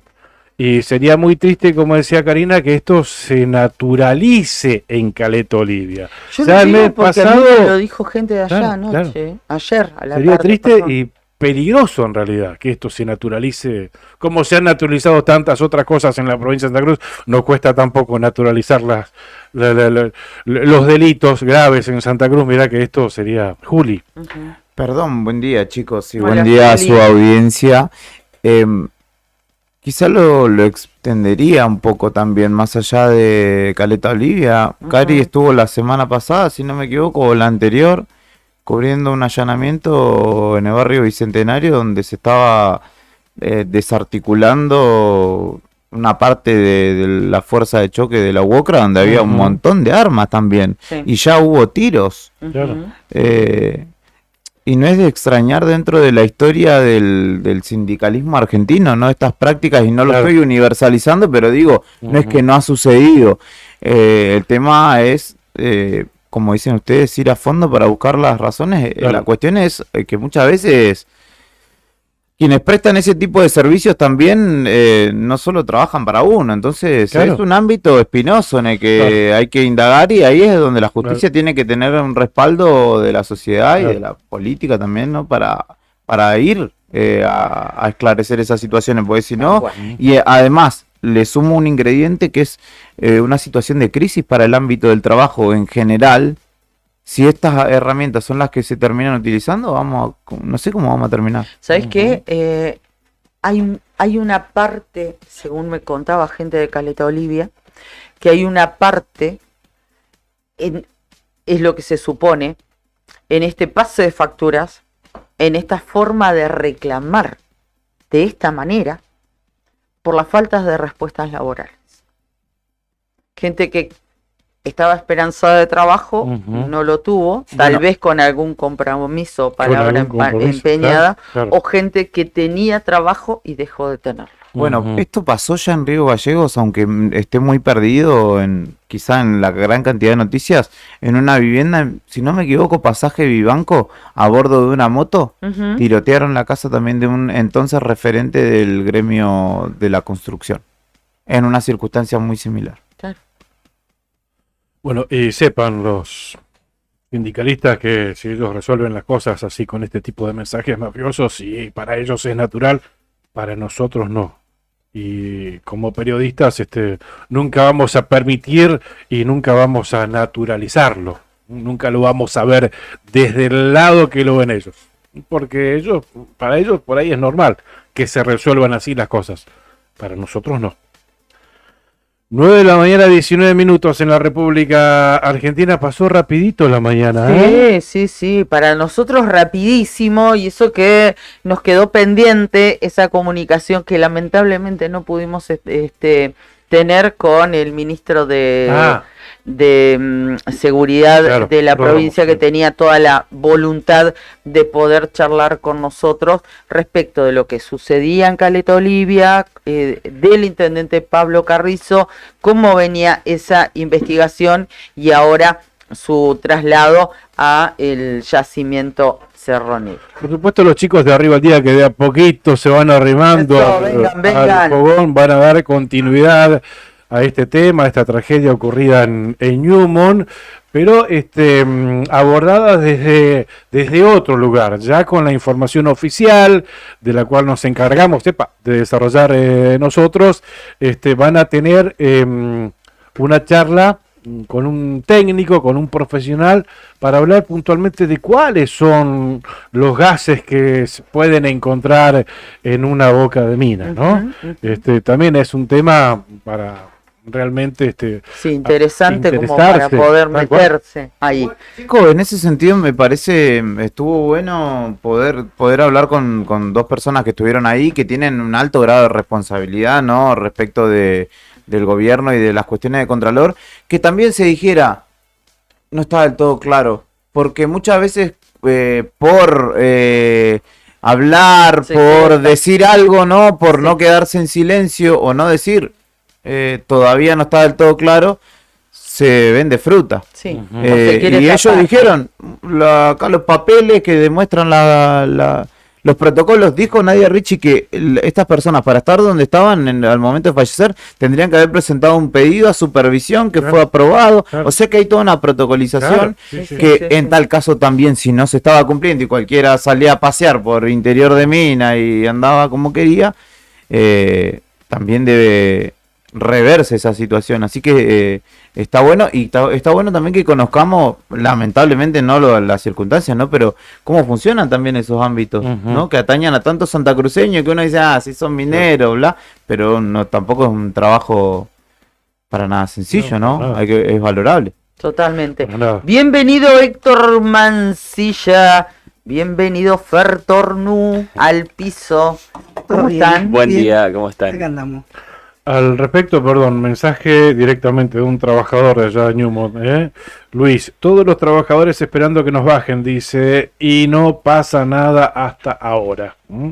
Y sería muy triste, como decía Karina, que esto se naturalice en Caleta Olivia. Yo el mes pasado me lo dijo gente de allá anoche, ayer a la sería tarde. Triste y peligroso en realidad que esto se naturalice, como se han naturalizado tantas otras cosas en la provincia de Santa Cruz. No cuesta tampoco naturalizar los delitos graves en Santa Cruz. Mirá que esto sería Juli. Perdón, buen día chicos y Hola, buen día a Juli. su audiencia. Quizá lo extendería un poco también más allá de Caleta Olivia. Cari estuvo la semana pasada, si no me equivoco, o la anterior, cubriendo un allanamiento en el barrio Bicentenario donde se estaba desarticulando una parte de la fuerza de choque de la UOCRA, donde había un montón de armas también, y ya hubo tiros. Y no es de extrañar dentro de la historia del sindicalismo argentino, ¿no? Estas prácticas, y no lo estoy universalizando, pero digo, no es que no ha sucedido. El tema es, como dicen ustedes, ir a fondo para buscar las razones. La cuestión es que muchas veces quienes prestan ese tipo de servicios también no solo trabajan para uno, entonces Claro. es un ámbito espinoso en el que hay que indagar y ahí es donde la justicia tiene que tener un respaldo de la sociedad y Claro. de la política también, ¿no? Para ir a esclarecer esas situaciones, porque si no, y además le sumo un ingrediente que es una situación de crisis para el ámbito del trabajo en general. Si estas herramientas son las que se terminan utilizando, no sé cómo vamos a terminar. ¿Sabes qué? Hay una parte, según me contaba gente de Caleta Olivia, que hay una parte, es lo que se supone, en este pase de facturas, en esta forma de reclamar de esta manera, por las faltas de respuestas laborales. Gente que estaba esperanzada de trabajo, Ujú. no lo tuvo, tal Bueno. vez con algún compromiso, palabra algún compromiso, empeñada, claro. o gente que tenía trabajo y dejó de tenerlo. Bueno, Ujú. esto pasó ya en Río Gallegos, aunque esté muy perdido quizá en la gran cantidad de noticias, en una vivienda, si no me equivoco, pasaje Vivanco, a bordo de una moto, Ujú. tirotearon la casa también de un entonces referente del gremio de la construcción, en una circunstancia muy similar. Claro. Bueno, y sepan los sindicalistas que si ellos resuelven las cosas así con este tipo de mensajes mafiosos, y para ellos es natural, para nosotros no. Y como periodistas, nunca vamos a permitir y nunca vamos a naturalizarlo. Nunca lo vamos a ver desde el lado que lo ven ellos. Porque para ellos por ahí es normal que se resuelvan así las cosas. Para nosotros no. 9 de la mañana, 19 minutos en la República Argentina. Pasó rapidito la mañana, ¿eh? Sí, para nosotros rapidísimo, y eso que nos quedó pendiente, esa comunicación que lamentablemente no pudimos tener con el ministro de Seguridad Claro, de la Rodolfo, provincia, que sí. tenía toda la voluntad de poder charlar con nosotros respecto de lo que sucedía en Caleta Olivia, del intendente Pablo Carrizo, cómo venía esa investigación y ahora su traslado a el yacimiento Cerro Negro. Por supuesto, los chicos de Arriba al Día, que de a poquito se van arrimando Eso, vengan. al fogón, van a dar continuidad a este tema, a esta tragedia ocurrida en Newmont, pero abordada desde otro lugar, ya con la información oficial de la cual nos encargamos de desarrollar nosotros. Van a tener una charla con un técnico, con un profesional, para hablar puntualmente de cuáles son los gases que se pueden encontrar en una boca de mina, ¿no? También es un tema para realmente Sí, interesante como para interesarse, poder tal cual. meterse ahí. Chico, en ese sentido me parece, estuvo bueno poder hablar con dos personas que estuvieron ahí, que tienen un alto grado de responsabilidad, ¿no? Respecto del gobierno y de las cuestiones de Contralor, que también se dijera, no está del todo claro, porque muchas veces por hablar, Se por queda. decir algo, ¿no? Por Sí. no quedarse en silencio o no decir, todavía no está del todo claro, se vende fruta. Sí, Ujú. o se quiere Y ellos tapar. dijeron, acá los papeles que demuestran los protocolos, dijo Nadia Ricci que estas personas para estar donde estaban al momento de fallecer tendrían que haber presentado un pedido a supervisión que Claro. fue aprobado, Claro. o sea que hay toda una protocolización Claro, sí, sí. que Sí, en sí. tal caso también, si no se estaba cumpliendo y cualquiera salía a pasear por interior de mina y andaba como quería, también debe reverse esa situación. Así que está bueno, y está bueno también que conozcamos, lamentablemente no las circunstancias, ¿no? Pero cómo funcionan también esos ámbitos, Ujú. ¿no? Que atañan a tantos santacruceños que uno dice, sí son mineros, bla, pero no, tampoco es un trabajo para nada sencillo, No, ¿no? para nada. Es valorable. Totalmente. Para nada. Bienvenido Héctor Mancilla, bienvenido Fer Tornú al piso. ¿Cómo bien. están? Buen Bien. día, ¿cómo están? Acá andamos. Al respecto, perdón, mensaje directamente de un trabajador de allá de Newmont, ¿eh? Luis, todos los trabajadores esperando que nos bajen, dice, y no pasa nada hasta ahora. ¿Mm?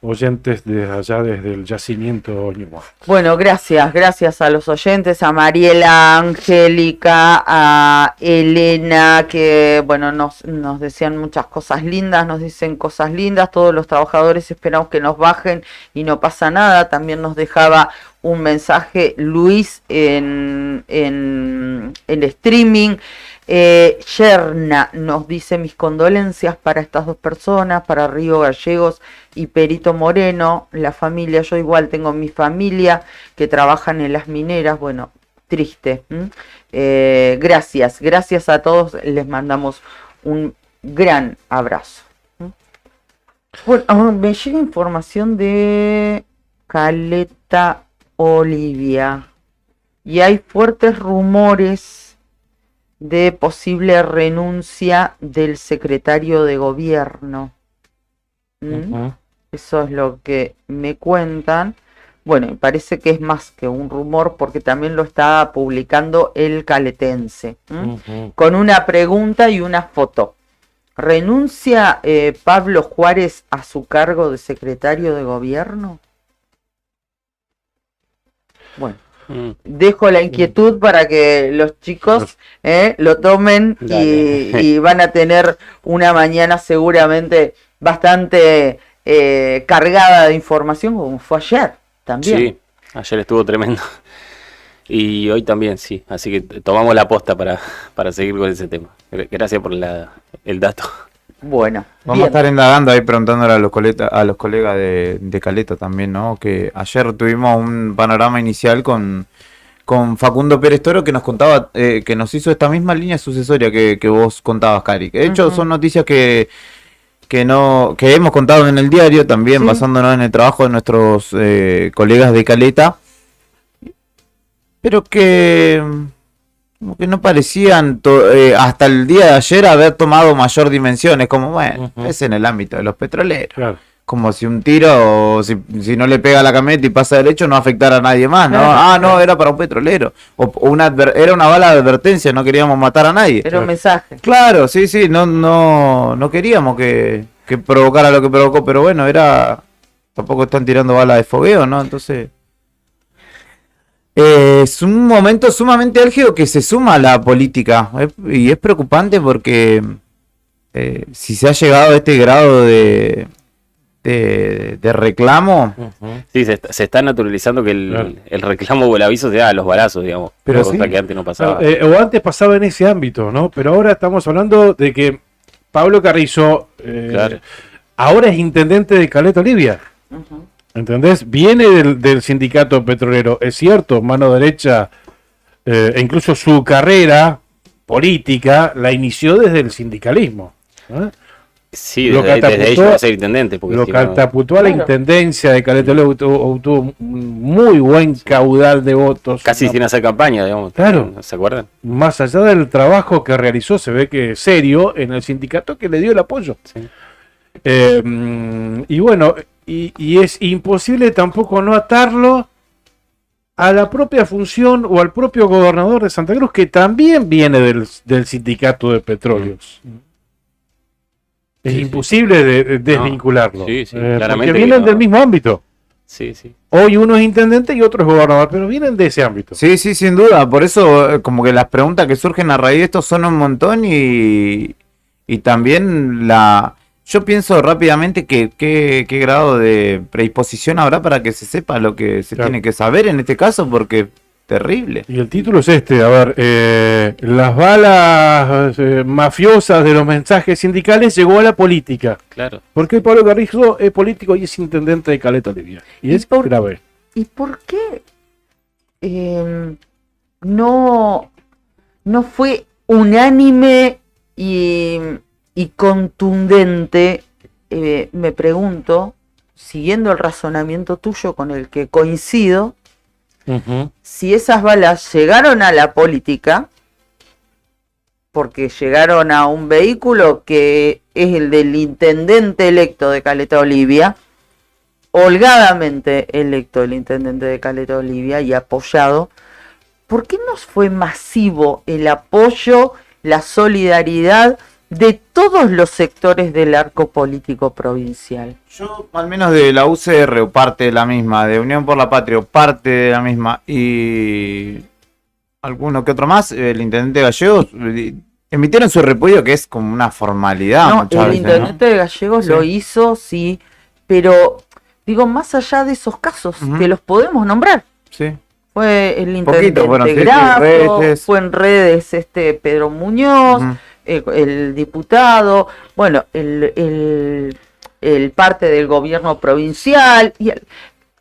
oyentes de allá desde el yacimiento Ñuble. Bueno, gracias a los oyentes, a Mariela, a Angélica, a Elena, que bueno, nos decían muchas cosas lindas, nos dicen cosas lindas, todos los trabajadores esperamos que nos bajen y no pasa nada. También nos dejaba un mensaje Luis en el streaming. Yerna nos dice: mis condolencias para estas dos personas, para Río Gallegos y Perito Moreno, la familia. Yo igual tengo mi familia que trabajan en las mineras. Bueno, triste. Gracias a todos, les mandamos un gran abrazo. Bueno, me llega información de Caleta Olivia y hay fuertes rumores de posible renuncia del secretario de gobierno. Eso es lo que me cuentan. Bueno, parece que es más que un rumor porque también lo está publicando el Caletense, con una pregunta y una foto. ¿Renuncia Pablo Juárez a su cargo de secretario de gobierno? Bueno, dejo la inquietud para que los chicos lo tomen y van a tener una mañana seguramente bastante cargada de información, como fue ayer también. Sí, ayer estuvo tremendo. Y hoy también, sí. Así que tomamos la posta para seguir con ese tema. Gracias por el dato. Bueno, vamos a estar indagando ahí, preguntándole a los colegas de Caleta también, ¿no? Que ayer tuvimos un panorama inicial con Facundo Pérez Toro, que nos contaba, que nos hizo esta misma línea sucesoria que vos contabas, Cari. De hecho, son noticias que hemos contado en el diario también, basándonos en el trabajo de nuestros colegas de Caleta, pero que como que no parecían hasta el día de ayer haber tomado mayor dimensión. Es como, bueno, es en el ámbito de los petroleros. Claro. Como si un tiro, si no le pega a la camioneta y pasa derecho, no afectara a nadie más, ¿no? Claro. No, era para un petrolero. Era una bala de advertencia, no queríamos matar a nadie. Era un mensaje. Claro, sí, no queríamos que provocara lo que provocó, pero bueno, tampoco están tirando balas de fogueo, ¿no? Entonces es un momento sumamente álgido que se suma a la política, y es preocupante porque si se ha llegado a este grado de reclamo. Sí, se está naturalizando que el reclamo o el aviso sea a los balazos, digamos. Pero cosa que antes no pasaba. O antes pasaba en ese ámbito, ¿no? Pero ahora estamos hablando de que Pablo Carrizo ahora es intendente de Caleta Olivia. ¿Entendés? Viene del sindicato petrolero, es cierto, mano derecha, e incluso su carrera política la inició desde el sindicalismo. Sí, desde ellos va a ser intendente. Porque lo catapultó a la intendencia de Caleta Olivia, obtuvo un muy buen caudal de votos. Casi sin hacer campaña, digamos. Claro. ¿Se acuerdan? Más allá del trabajo que realizó, se ve que serio en el sindicato que le dio el apoyo. Sí. Y bueno, y es imposible tampoco no atarlo a la propia función o al propio gobernador de Santa Cruz, que también viene del sindicato de petróleos. Es imposible desvincularlo. Porque vienen del mismo ámbito. Sí. Hoy uno es intendente y otro es gobernador, pero vienen de ese ámbito. Sí, sin duda. Por eso, como que las preguntas que surgen a raíz de esto son un montón, y también yo pienso rápidamente que qué grado de predisposición habrá para que se sepa lo que se tiene que saber en este caso, porque terrible. Y el título es a ver, las balas mafiosas de los mensajes sindicales llegó a la política. Claro. Porque Pablo Carrizo es político y es intendente de Caleta Olivia. Y es grave. ¿Y por qué no fue unánime y contundente? Me pregunto, siguiendo el razonamiento tuyo con el que coincido, si esas balas llegaron a la política porque llegaron a un vehículo que es el del intendente electo de Caleta Olivia, holgadamente electo el intendente de Caleta Olivia y apoyado, ¿por qué no fue masivo el apoyo, la solidaridad de todos los sectores del arco político provincial. Yo, al menos de la UCR, o parte de la misma, de Unión por la Patria, o parte de la misma, y alguno que otro más, el intendente Gallegos, emitieron su repudio, que es como una formalidad. No, muchas el veces, intendente de Gallegos lo hizo, sí, pero digo, más allá de esos casos, que los podemos nombrar. Sí. Fue el intendente Bueno, sí, Grafo, Reyes. fue en redes Pedro Muñoz, el diputado, bueno, el parte del gobierno provincial, y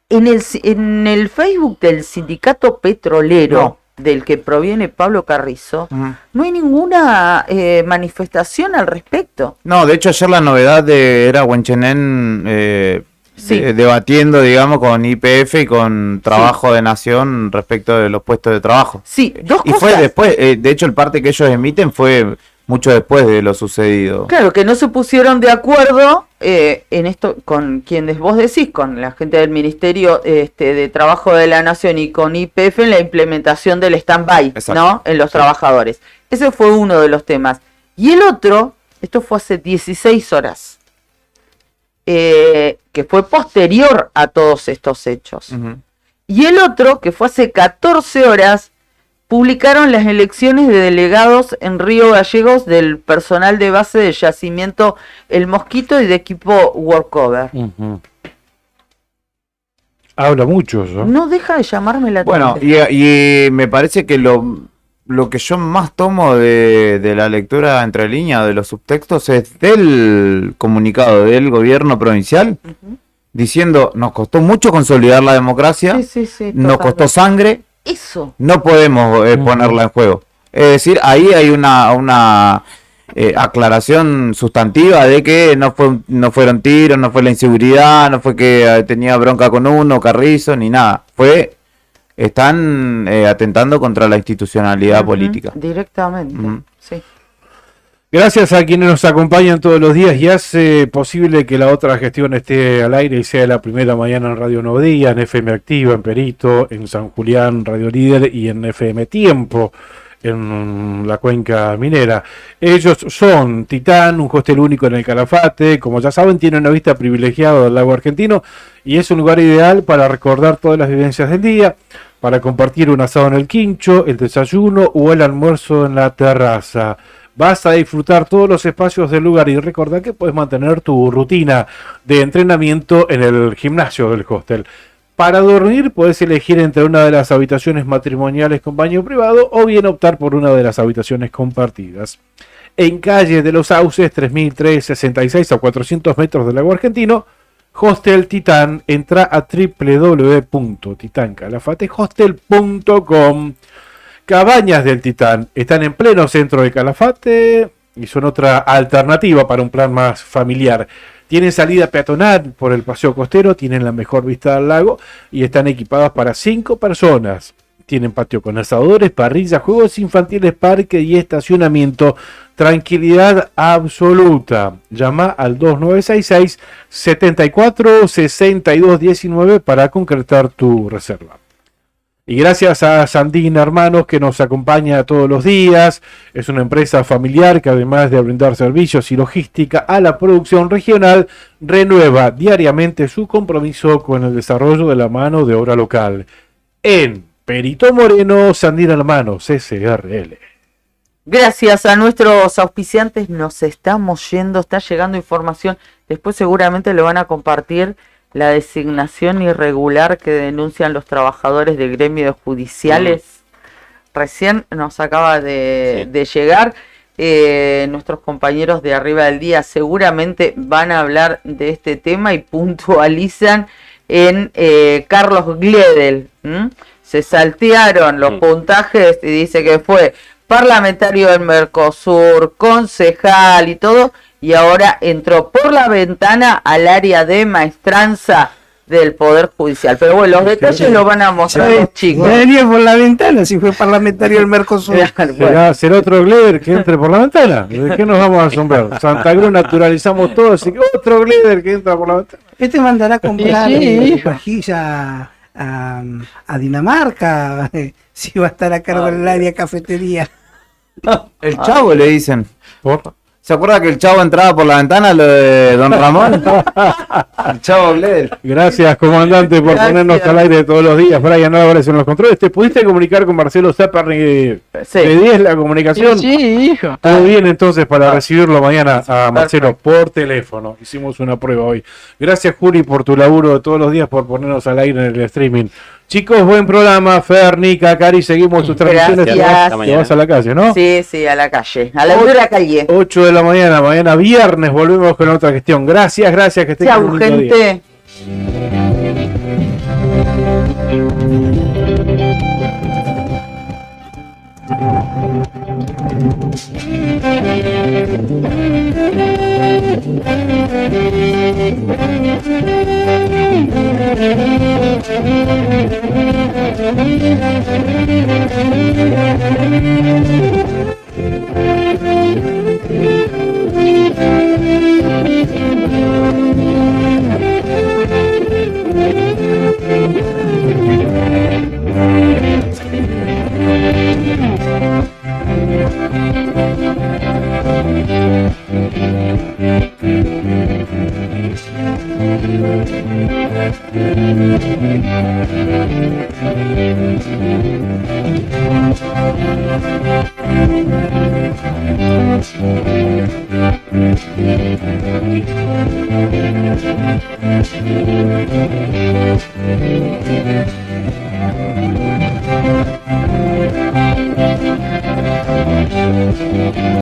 en el Facebook del sindicato petrolero, del que proviene Pablo Carrizo, no hay ninguna manifestación al respecto. No, de hecho ayer la novedad era Huenchenen debatiendo, digamos, con YPF y con Trabajo de Nación respecto de los puestos de trabajo. Sí, dos y cosas. Fue después, de hecho el parte que ellos emiten fue mucho después de lo sucedido. Claro, que no se pusieron de acuerdo en esto con quienes vos decís, con la gente del Ministerio de Trabajo de la Nación y con YPF en la implementación del stand-by, ¿no? En los trabajadores. Ese fue uno de los temas. Y el otro, esto fue hace 16 horas, que fue posterior a todos estos hechos. Y el otro, que fue hace 14 horas, publicaron las elecciones de delegados en Río Gallegos del personal de base del yacimiento El Mosquito y de equipo Workover. Habla mucho eso. No deja de llamarme la atención. Bueno, y me parece que lo que yo más tomo de la lectura entre líneas de los subtextos es del comunicado del gobierno provincial diciendo, nos costó mucho consolidar la democracia, nos costó sangre, eso no podemos ponerla en juego. Es decir, ahí hay una aclaración sustantiva de que no fueron tiros, no fue la inseguridad, no fue que tenía bronca con uno, Carrizo, ni nada. Están atentando contra la institucionalidad política. Directamente, sí. Gracias a quienes nos acompañan todos los días y hace posible que la otra gestión esté al aire y sea la primera mañana en Radio Nuevo Día, en FM Activa, en Perito, en San Julián, Radio Líder y en FM Tiempo, en la cuenca minera. Ellos son Titán, un hostel único en el Calafate, como ya saben tienen una vista privilegiada del lago argentino y es un lugar ideal para recordar todas las vivencias del día, para compartir un asado en el quincho, el desayuno o el almuerzo en la terraza. Vas a disfrutar todos los espacios del lugar y recordá que puedes mantener tu rutina de entrenamiento en el gimnasio del hostel. Para dormir puedes elegir entre una de las habitaciones matrimoniales con baño privado o bien optar por una de las habitaciones compartidas. En calle de los Sauces, 3366 a 400 metros del lago argentino, Hostel Titán. Entra a www.titancalafatehostel.com. Cabañas del Titán están en pleno centro de Calafate y son otra alternativa para un plan más familiar. Tienen salida peatonal por el paseo costero, tienen la mejor vista al lago y están equipadas para 5 personas. Tienen patio con asadores, parrillas, juegos infantiles, parque y estacionamiento. Tranquilidad absoluta. Llama al 2966 74 62 19 para concretar tu reserva. Y gracias a Sandina Hermanos que nos acompaña todos los días. Es una empresa familiar que además de brindar servicios y logística a la producción regional, renueva diariamente su compromiso con el desarrollo de la mano de obra local. En Perito Moreno, Sandina Hermanos, SRL. Gracias a nuestros auspiciantes nos estamos yendo, está llegando información. Después seguramente lo van a compartir. La designación irregular que denuncian los trabajadores de gremios judiciales. Recién nos acaba de llegar. Nuestros compañeros de Arriba del Día seguramente van a hablar de este tema y puntualizan en Carlos Gledel. Se saltearon los puntajes y dice que fue parlamentario del Mercosur, concejal y todo, y ahora entró por la ventana al área de maestranza del Poder Judicial. Pero bueno, los detalles los van a mostrar los chicos. Venía por la ventana si fue parlamentario del Mercosur. ¿Será otro Gleder que entre por la ventana? ¿De qué nos vamos a asombrar? Santa Cruz naturalizamos todo, así que otro Gleder que entra por la ventana. Este mandará a comprar vajilla a Dinamarca, si va a estar a cargo del área cafetería. El Chavo le dicen. ¿Se acuerda que el Chavo entraba por la ventana, lo de Don Ramón? El Chavo Bled. Gracias, comandante, por Gracias. ponernos al aire todos los días. Brian Álvarez en los controles. ¿Te pudiste comunicar con Marcelo Zaparni? Sí. ¿De 10 la comunicación? Sí, hijo. Todo bien entonces para recibirlo mañana a Marcelo por teléfono. Hicimos una prueba hoy. Gracias, Juli, por tu laburo de todos los días, por ponernos al aire en el streaming. Chicos, buen programa. Fer, Nica, Cari, seguimos sus transmisiones. Gracias. Te vas a la calle, ¿no? Sí, sí, a la calle, a la de la calle. 8 de la mañana, mañana viernes, volvemos con otra gestión. Gracias, que estén Chau, con un lindo día. gente. Thank you.